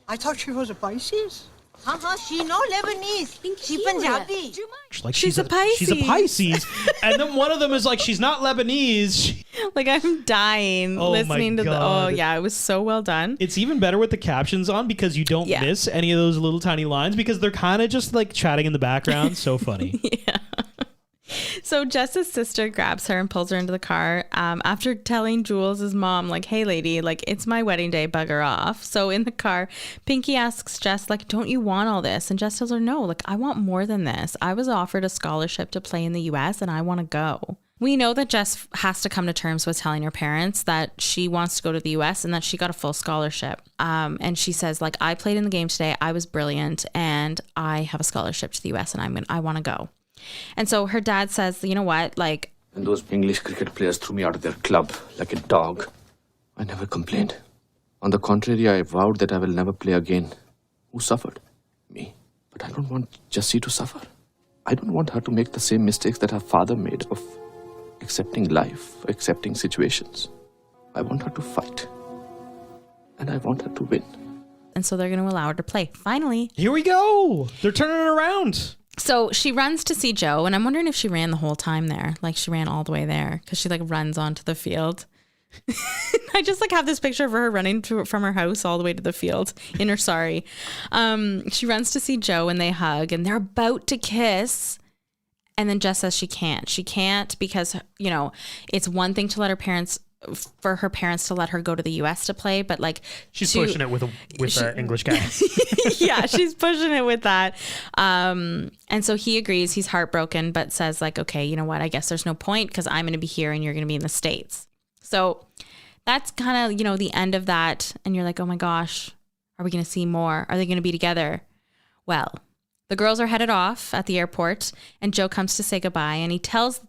[SPEAKER 10] I thought she was a Pisces. She no Lebanese. She Punjabi.
[SPEAKER 1] Like
[SPEAKER 2] She's a Pisces.
[SPEAKER 1] She's a Pisces. And then one of them is like, she's not Lebanese.
[SPEAKER 2] Like, I'm dying listening to
[SPEAKER 1] God.
[SPEAKER 2] Oh, yeah, it was so well done.
[SPEAKER 1] It's even better with the captions on because you don't miss any of those little tiny lines because they're kind of just like chatting in the background. So funny.
[SPEAKER 2] Yeah. So Jess's sister grabs her and pulls her into the car after telling Jules' mom, like, hey, lady, like, it's my wedding day, bugger off. So in the car, Pinky asks Jess, like, don't you want all this? And Jess tells her, no, like, I want more than this. I was offered a scholarship to play in the U.S. and I want to go. We know that Jess has to come to terms with telling her parents that she wants to go to the U.S. and that she got a full scholarship. And she says, like, I played in the game today. I was brilliant and I have a scholarship to the U.S. and I want to go. And so her dad says, you know what, like...
[SPEAKER 6] And those English cricket players threw me out of their club like a dog. I never complained. On the contrary, I vowed that I will never play again. Who suffered? Me. But I don't want Jessie to suffer. I don't want her to make the same mistakes that her father made of accepting life, accepting situations. I want her to fight. And I want her to win.
[SPEAKER 2] And so they're going to allow her to play. Finally.
[SPEAKER 1] Here we go. They're turning it around.
[SPEAKER 2] So she runs to see Joe, and I'm wondering if she ran the whole time there. Like, she ran all the way there because she, like, runs onto the field. I just, like, have this picture of her running from her house all the way to the field in her sari. She runs to see Joe, and they hug, and they're about to kiss. And then Jess says she can't. She can't because, you know, it's one thing to let her parents... for her parents to let her go to the U.S. to play, but like
[SPEAKER 1] she's pushing it with an English guy.
[SPEAKER 2] Yeah, she's pushing it with that. And so he agrees. He's heartbroken, but says like, okay, you know what? I guess there's no point because I'm going to be here and you're going to be in the States. So that's kind of, you know, the end of that. And you're like, oh my gosh, are we going to see more? Are they going to be together? Well, the girls are headed off at the airport and Joe comes to say goodbye and he tells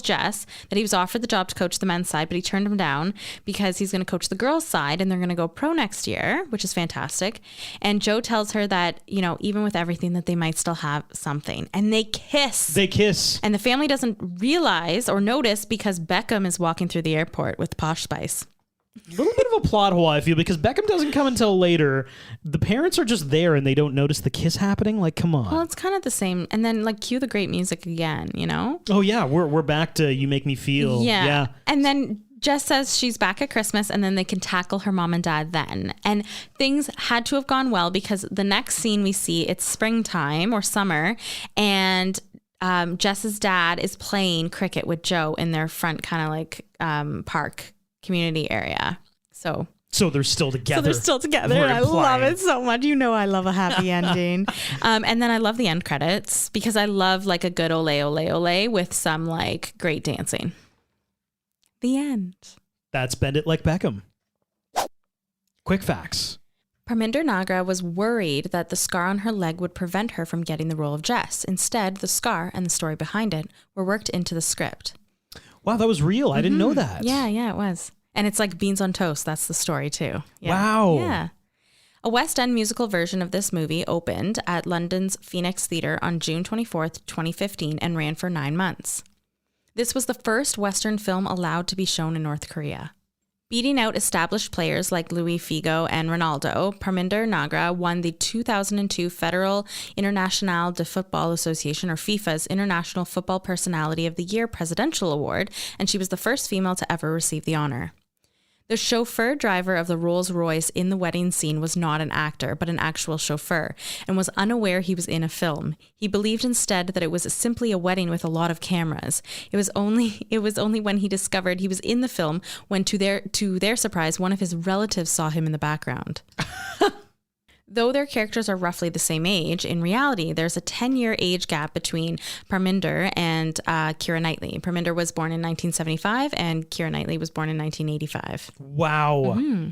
[SPEAKER 2] Jess that he was offered the job to coach the men's side, but he turned him down because he's going to coach the girls' side and they're going to go pro next year, which is fantastic. And Joe tells her that, you know, even with everything that they might still have something. And they kiss. And the family doesn't realize or notice because Beckham is walking through the airport with Posh Spice.
[SPEAKER 1] A little bit of a plot hole, I feel, because Beckham doesn't come until later. The parents are just there and they don't notice the kiss happening. Like, come on.
[SPEAKER 2] Well, it's kind of the same. And then, like, cue the great music again, you know?
[SPEAKER 1] Oh, yeah. We're back to You Make Me Feel.
[SPEAKER 2] Yeah. And then Jess says she's back at Christmas and then they can tackle her mom and dad then. And things had to have gone well because the next scene we see, it's springtime or summer, and Jess's dad is playing cricket with Joe in their front kind of like park community area. So
[SPEAKER 1] they're still together.
[SPEAKER 2] I love it so much. You know I love a happy ending. And then I love the end credits because I love like a good ole ole ole with some like great dancing. The end.
[SPEAKER 1] That's Bend It Like Beckham. Quick facts.
[SPEAKER 2] Parminder Nagra was worried that the scar on her leg would prevent her from getting the role of Jess. Instead, the scar and the story behind it were worked into the script.
[SPEAKER 1] Wow, that was real. I didn't know that.
[SPEAKER 2] Yeah, it was. And it's like beans on toast. That's the story too. Yeah.
[SPEAKER 1] Wow.
[SPEAKER 2] Yeah. A West End musical version of this movie opened at London's Phoenix Theatre on June 24th, 2015 and ran for 9 months. This was the first Western film allowed to be shown in North Korea. Beating out established players like Luis Figo and Ronaldo, Parminder Nagra won the 2002 Federal Internationale de Football Association, or FIFA's International Football Personality of the Year Presidential Award, and she was the first female to ever receive the honor. The chauffeur driver of the Rolls-Royce in the wedding scene was not an actor, but an actual chauffeur, and was unaware he was in a film. He believed instead that it was simply a wedding with a lot of cameras. It was only when he discovered he was in the film when, to their surprise, one of his relatives saw him in the background. Though their characters are roughly the same age, in reality, there's a 10-year age gap between Parminder and Keira Knightley. Parminder was born in 1975 and Keira Knightley was born in 1985.
[SPEAKER 1] Wow.
[SPEAKER 2] Mm-hmm.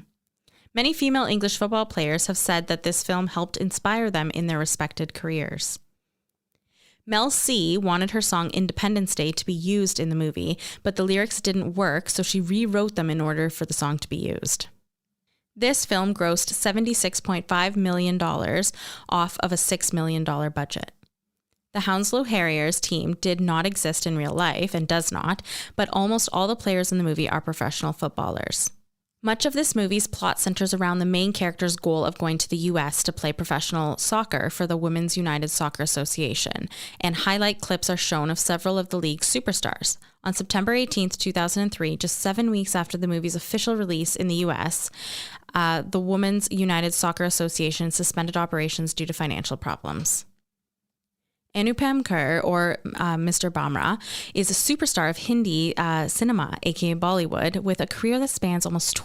[SPEAKER 2] Many female English football players have said that this film helped inspire them in their respected careers. Mel C wanted her song Independence Day to be used in the movie, but the lyrics didn't work, so she rewrote them in order for the song to be used. This film grossed $76.5 million off of a $6 million budget. The Hounslow Harriers team did not exist in real life and does not, but almost all the players in the movie are professional footballers. Much of this movie's plot centers around the main character's goal of going to the U.S. to play professional soccer for the Women's United Soccer Association, and highlight clips are shown of several of the league's superstars. On September 18th, 2003, just 7 weeks after the movie's official release in the U.S., the Women's United Soccer Association suspended operations due to financial problems. Anupam Kher, or Mr. Bhamra, is a superstar of Hindi cinema, aka Bollywood, with a career that spans almost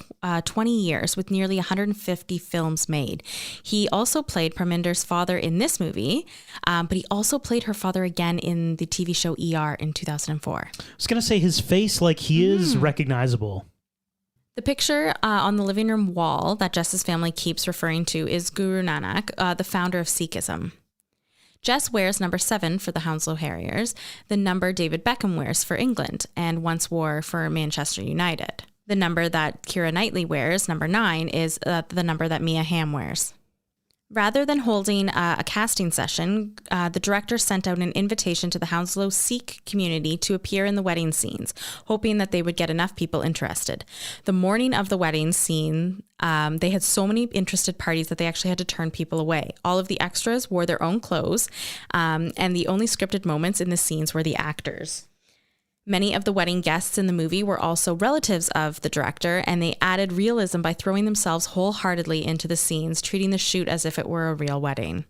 [SPEAKER 2] 20 years, with nearly 150 films made. He also played Parminder's father in this movie, but he also played her father again in the TV show ER in 2004.
[SPEAKER 1] I was going to say his face, like he is recognizable.
[SPEAKER 2] The picture on the living room wall that Jess's family keeps referring to is Guru Nanak, the founder of Sikhism. Jess wears number 7 for the Hounslow Harriers, the number David Beckham wears for England and once wore for Manchester United. The number that Keira Knightley wears, number 9, is the number that Mia Hamm wears. Rather than holding a casting session, the director sent out an invitation to the Hounslow Sikh community to appear in the wedding scenes, hoping that they would get enough people interested. The morning of the wedding scene, they had so many interested parties that they actually had to turn people away. All of the extras wore their own clothes, and the only scripted moments in the scenes were the actors. Many of the wedding guests in the movie were also relatives of the director, and they added realism by throwing themselves wholeheartedly into the scenes, treating the shoot as if it were a real wedding.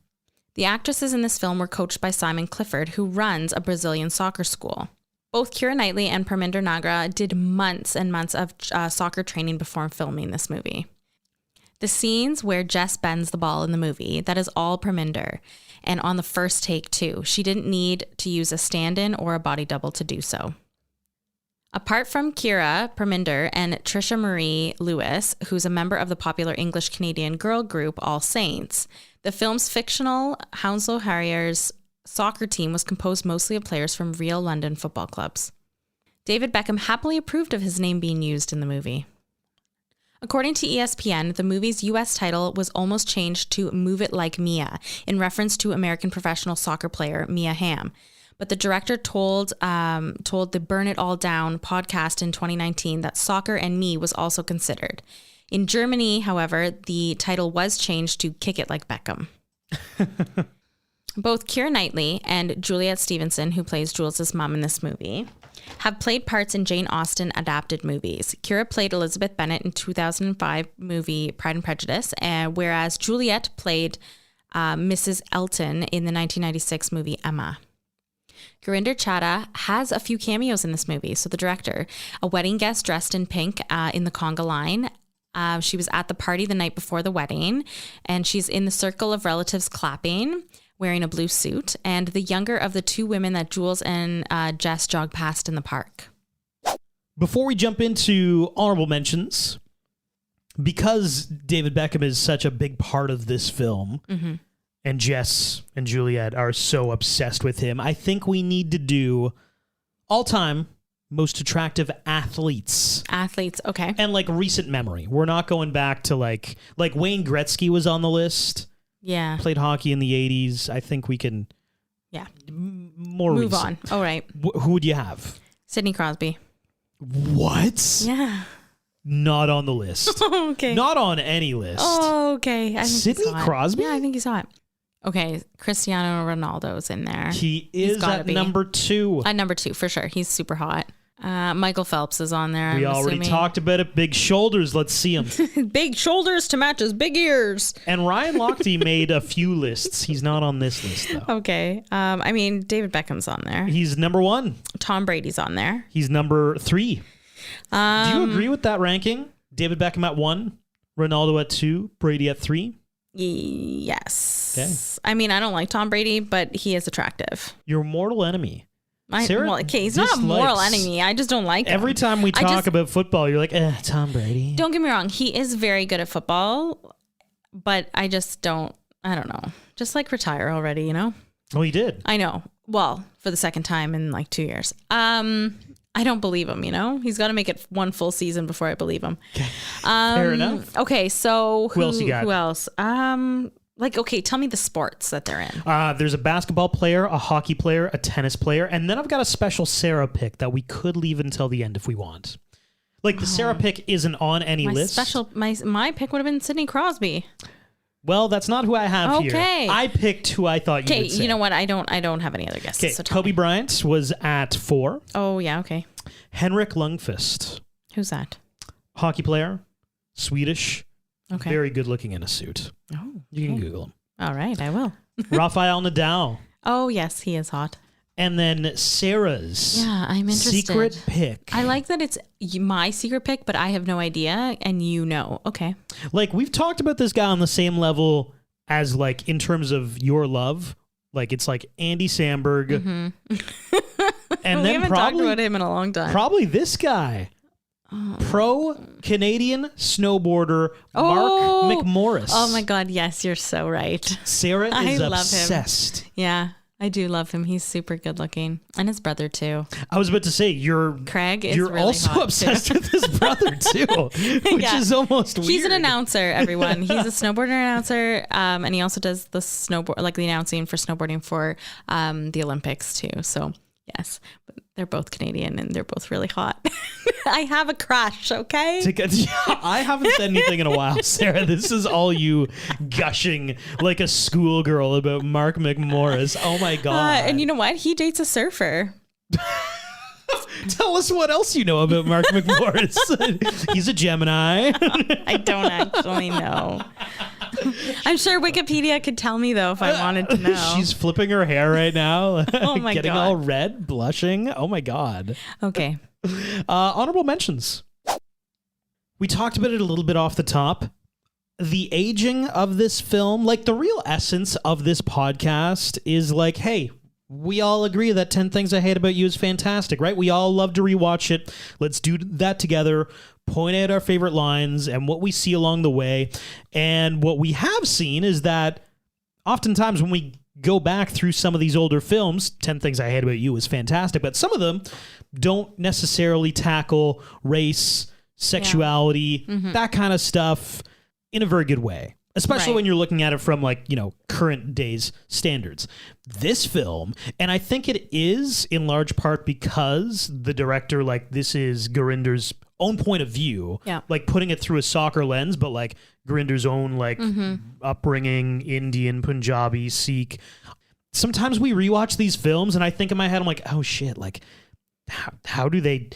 [SPEAKER 2] The actresses in this film were coached by Simon Clifford, who runs a Brazilian soccer school. Both Keira Knightley and Parminder Nagra did months and months of soccer training before filming this movie. The scenes where Jess bends the ball in the movie, that is all Parminder, and on the first take too. She didn't need to use a stand-in or a body double to do so. Apart from Keira, Parminder, and Trisha Marie Lewis, who's a member of the popular English-Canadian girl group All Saints, the film's fictional Hounslow Harriers soccer team was composed mostly of players from real London football clubs. David Beckham happily approved of his name being used in the movie. According to ESPN, the movie's U.S. title was almost changed to Move It Like Mia, in reference to American professional soccer player Mia Hamm. But the director told the Burn It All Down podcast in 2019 that Soccer and Me was also considered. In Germany, however, the title was changed to Kick It Like Beckham. Both Keira Knightley and Juliet Stevenson, who plays Jules' mom in this movie, have played parts in Jane Austen adapted movies. Keira played Elizabeth Bennet in 2005 movie Pride and Prejudice, whereas Juliet played Mrs. Elton in the 1996 movie Emma. Gurinder Chadha has a few cameos in this movie. So the director, a wedding guest dressed in pink in the conga line. She was at the party the night before the wedding, and she's in the circle of relatives clapping, wearing a blue suit, and the younger of the two women that Jules and Jess jog past in the park.
[SPEAKER 1] Before we jump into honorable mentions, because David Beckham is such a big part of this film, and Jess and Juliet are so obsessed with him, I think we need to do all-time most attractive athletes.
[SPEAKER 2] Athletes, okay.
[SPEAKER 1] And like recent memory. We're not going back to like Wayne Gretzky was on the list.
[SPEAKER 2] Yeah.
[SPEAKER 1] Played hockey in the 80s. I think we can...
[SPEAKER 2] Yeah.
[SPEAKER 1] More
[SPEAKER 2] Move
[SPEAKER 1] recent.
[SPEAKER 2] on. All right.
[SPEAKER 1] Who would you have?
[SPEAKER 2] Sidney Crosby.
[SPEAKER 1] What?
[SPEAKER 2] Yeah.
[SPEAKER 1] Not on the list.
[SPEAKER 2] Okay.
[SPEAKER 1] Not on any list.
[SPEAKER 2] Oh, okay. I think
[SPEAKER 1] Sidney Crosby?
[SPEAKER 2] Yeah, I think you saw it. Okay, Cristiano Ronaldo's in there.
[SPEAKER 1] He is at number 2.
[SPEAKER 2] At number 2, for sure. He's super hot. Michael Phelps is on there.
[SPEAKER 1] We already talked about it. Big shoulders. Let's see him.
[SPEAKER 2] Big shoulders to match his big ears.
[SPEAKER 1] And Ryan Lochte made a few lists. He's not on this list, though.
[SPEAKER 2] Okay. I mean, David Beckham's on there.
[SPEAKER 1] He's number 1.
[SPEAKER 2] Tom Brady's on there.
[SPEAKER 1] He's number 3. Do you agree with that ranking? David Beckham at 1, Ronaldo at 2, Brady at 3?
[SPEAKER 2] Yes.
[SPEAKER 1] Okay.
[SPEAKER 2] I mean, I don't like Tom Brady, but he is attractive.
[SPEAKER 1] Your mortal enemy.
[SPEAKER 2] He's not a moral enemy. I just don't like him.
[SPEAKER 1] Every time we talk about football, you're like, Tom Brady.
[SPEAKER 2] Don't get me wrong. He is very good at football, but I just don't, I don't know. Just like retire already, you know?
[SPEAKER 1] Oh, he did.
[SPEAKER 2] I know. Well, for the second time in like 2 years. I don't believe him, you know? He's got to make it one full season before I believe him.
[SPEAKER 1] Okay. Fair enough.
[SPEAKER 2] Okay, so
[SPEAKER 1] who else you got?
[SPEAKER 2] Who else? Tell me the sports that they're in.
[SPEAKER 1] There's a basketball player, a hockey player, a tennis player, and then I've got a special Sarah pick that we could leave until the end if we want. Like the Sarah pick isn't on any list.
[SPEAKER 2] My pick would have been Sidney Crosby.
[SPEAKER 1] Well, that's not who I have here.
[SPEAKER 2] Okay.
[SPEAKER 1] I picked who I thought you would say.
[SPEAKER 2] You know what? I don't have any other guesses.
[SPEAKER 1] Okay,
[SPEAKER 2] So
[SPEAKER 1] Kobe Bryant was at 4.
[SPEAKER 2] Oh, yeah, okay.
[SPEAKER 1] Henrik Lundqvist,
[SPEAKER 2] Who's that?
[SPEAKER 1] hockey player, Swedish,
[SPEAKER 2] Okay.
[SPEAKER 1] very good looking in a suit.
[SPEAKER 2] Oh,
[SPEAKER 1] You can
[SPEAKER 2] okay.
[SPEAKER 1] Google him.
[SPEAKER 2] All right, I will.
[SPEAKER 1] Rafael Nadal.
[SPEAKER 2] Oh, yes, he is hot.
[SPEAKER 1] And then Sarah's
[SPEAKER 2] Yeah, I'm interested.
[SPEAKER 1] secret pick.
[SPEAKER 2] I like that it's my secret pick, but I have no idea, and you know. Okay.
[SPEAKER 1] Like, we've talked about this guy on the same level as, like, in terms of your love. Like, it's like Andy Samberg.
[SPEAKER 2] Mm-hmm.
[SPEAKER 1] And
[SPEAKER 2] we
[SPEAKER 1] then
[SPEAKER 2] haven't talked about him in a long time.
[SPEAKER 1] Probably this guy. Pro Canadian snowboarder
[SPEAKER 2] Oh.
[SPEAKER 1] Mark McMorris.
[SPEAKER 2] Oh my God, yes, you're so right.
[SPEAKER 1] Sarah
[SPEAKER 2] I
[SPEAKER 1] is
[SPEAKER 2] love him.
[SPEAKER 1] obsessed.
[SPEAKER 2] Yeah, I do love him. He's super good looking. And his brother too.
[SPEAKER 1] I was about to say
[SPEAKER 2] Craig is
[SPEAKER 1] you're
[SPEAKER 2] really
[SPEAKER 1] also
[SPEAKER 2] hot,
[SPEAKER 1] obsessed
[SPEAKER 2] too.
[SPEAKER 1] with his brother too, which
[SPEAKER 2] Yeah.
[SPEAKER 1] is almost weird.
[SPEAKER 2] He's an announcer, everyone. He's a snowboarder announcer, and he also does the the announcing for snowboarding for the Olympics too. So yes, but they're both Canadian and they're both really hot. I have a crush, okay?
[SPEAKER 1] I haven't said anything in a while, Sarah. This is all you gushing like a schoolgirl about Mark McMorris. Oh my God.
[SPEAKER 2] And you know what? He dates a surfer.
[SPEAKER 1] Tell us what else you know about Mark McMorris. He's a Gemini.
[SPEAKER 2] I don't actually know. I'm sure Wikipedia could tell me though if I wanted to know.
[SPEAKER 1] She's flipping her hair right now.
[SPEAKER 2] Oh my
[SPEAKER 1] Getting
[SPEAKER 2] God.
[SPEAKER 1] all red, blushing. Oh my God.
[SPEAKER 2] Okay.
[SPEAKER 1] Honorable mentions. We talked about it a little bit off the top. The aging of this film, like the real essence of this podcast is like, hey, we all agree that 10 Things I Hate About You is fantastic, right? We all love to rewatch it. Let's do that together, point out our favorite lines and what we see along the way. And what we have seen is that oftentimes when we go back through some of these older films, 10 Things I Hate About You is fantastic, but some of them don't necessarily tackle race, sexuality, that kind of stuff in a very good way. Especially when you're looking at it from like, you know, current days standards. This film, and I think it is in large part because the director, like this is Gurinder's own point of view, like putting it through a soccer lens, but like Gurinder's own like upbringing, Indian, Punjabi, Sikh. Sometimes we rewatch these films and I think in my head, I'm like, oh shit, like how do they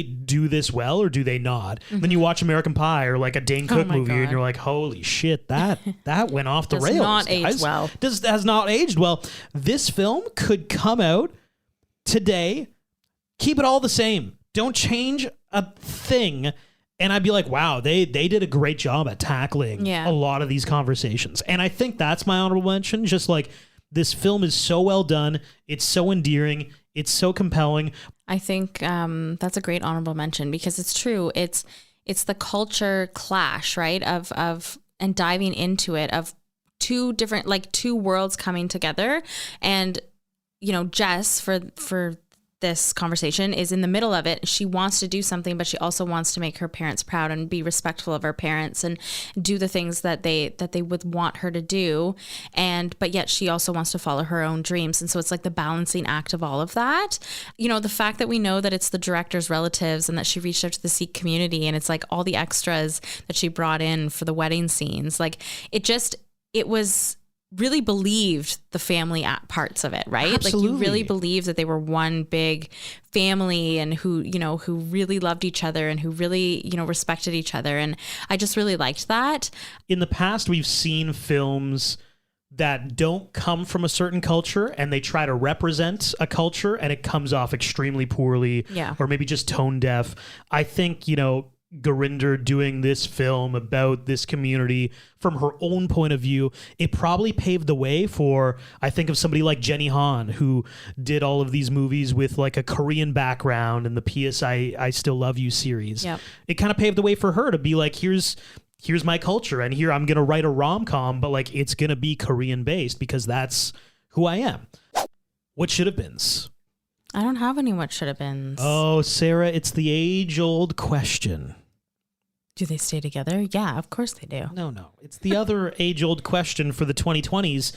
[SPEAKER 1] do this well or do they not? Then you watch American Pie or like a Dane Cook movie and you're like, holy shit, that went off the rails. Has not aged well. This film could come out today, keep it all the same, don't change a thing, and I'd be like, wow, they did a great job at tackling a lot of these conversations. And I think that's my honorable mention. Just like this film is so well done, it's so endearing, it's so compelling.
[SPEAKER 2] I think that's a great honorable mention because it's true. It's the culture clash, right? Of and diving into it of two different, like two worlds coming together. And, you know, Jess for this conversation is in the middle of it. She wants to do something, but she also wants to make her parents proud and be respectful of her parents and do the things that they would want her to do. But yet she also wants to follow her own dreams. And so it's like the balancing act of all of that. You know, the fact that we know that it's the director's relatives and that she reached out to the Sikh community and it's like all the extras that she brought in for the wedding scenes. Like it was really believed the family parts of it, right?
[SPEAKER 1] Absolutely.
[SPEAKER 2] Like you really believed that they were one big family and who really loved each other and who really, respected each other. And I just really liked that.
[SPEAKER 1] In the past, we've seen films that don't come from a certain culture and they try to represent a culture and it comes off extremely poorly or maybe just tone deaf. I think, Gurinder doing this film about this community from her own point of view, it probably paved the way for, I think of somebody like Jenny Han, who did all of these movies with like a Korean background and the P.S. I Still Love You series. Yep. It kind of paved the way for her to be like, here's my culture and here I'm going to write a rom-com, but like it's going to be Korean based because that's who I am. What should have beens?
[SPEAKER 2] I don't have any what should have been.
[SPEAKER 1] Oh, Sarah, it's the age-old question.
[SPEAKER 2] Do they stay together? Yeah, of course they do.
[SPEAKER 1] No. It's the other age-old question for the 2020s.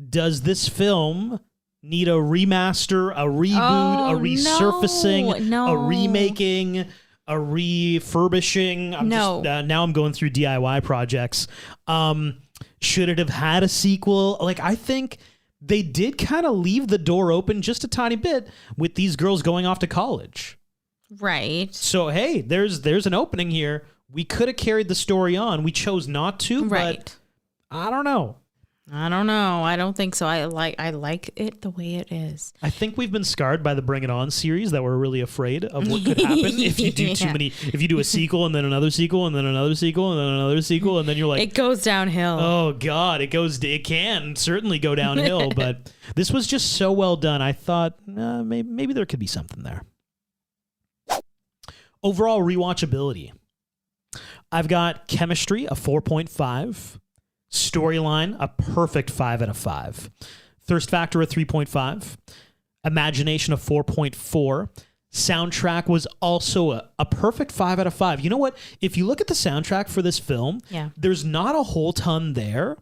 [SPEAKER 1] Does this film need a remaster, a reboot, a resurfacing, a remaking? a refurbishing. Now I'm going through DIY projects. Should it have had a sequel? Like, I think they did kind of leave the door open just a tiny bit with these girls going off to college.
[SPEAKER 2] Right.
[SPEAKER 1] So, hey, there's an opening here. We could have carried the story on. We chose not to, but I don't know.
[SPEAKER 2] I don't think so. I like it the way it is.
[SPEAKER 1] I think we've been scarred by the Bring It On series that we're really afraid of what could happen if you do too many. If you do a sequel and then another sequel and then another sequel and then another sequel and then you're like,
[SPEAKER 2] it goes downhill.
[SPEAKER 1] Oh God, it can certainly go downhill. But this was just so well done. I thought maybe there could be something there. Overall rewatchability. I've got chemistry, a 4.5. Storyline, a perfect 5 out of 5. Thirst factor, a 3.5. Imagination, a 4.4. Soundtrack was also a perfect 5 out of 5. You know what? If you look at the soundtrack for this film, there's not a whole ton there,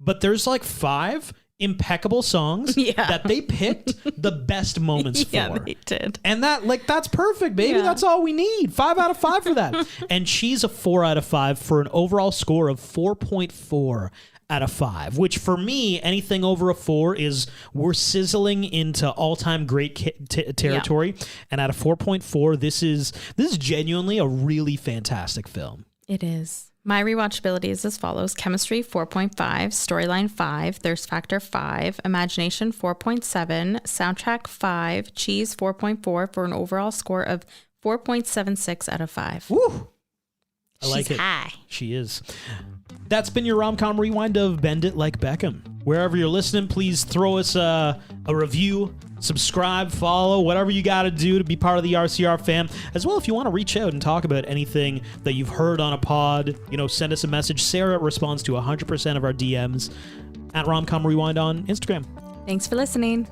[SPEAKER 1] but there's like 5 impeccable songs that they picked the best moments for.
[SPEAKER 2] Yeah, they did.
[SPEAKER 1] And that's perfect, baby.
[SPEAKER 2] Yeah.
[SPEAKER 1] That's all we need. 5 out of 5 for that. And she's a 4 out of 5 for an overall score of 4.4 out of 5, which for me, anything over a 4 is we're sizzling into all-time great territory. And at a 4.4, this is genuinely a really fantastic film.
[SPEAKER 2] It is. My rewatchability is as follows. Chemistry, 4.5. Storyline, 5. Thirst factor, 5. Imagination, 4.7. Soundtrack, 5. Cheese, 4.4 for an overall score of 4.76 out of 5.
[SPEAKER 1] Woo! I like
[SPEAKER 2] She's
[SPEAKER 1] it.
[SPEAKER 2] high.
[SPEAKER 1] She is. That's been your Rom-Com Rewind of Bend It Like Beckham. Wherever you're listening, please throw us a review, subscribe, follow, whatever you got to do to be part of the RCR fam. As well, if you want to reach out and talk about anything that you've heard on a pod, send us a message. Sarah responds to 100% of our DMs at Rom-Com Rewind on Instagram.
[SPEAKER 2] Thanks for listening.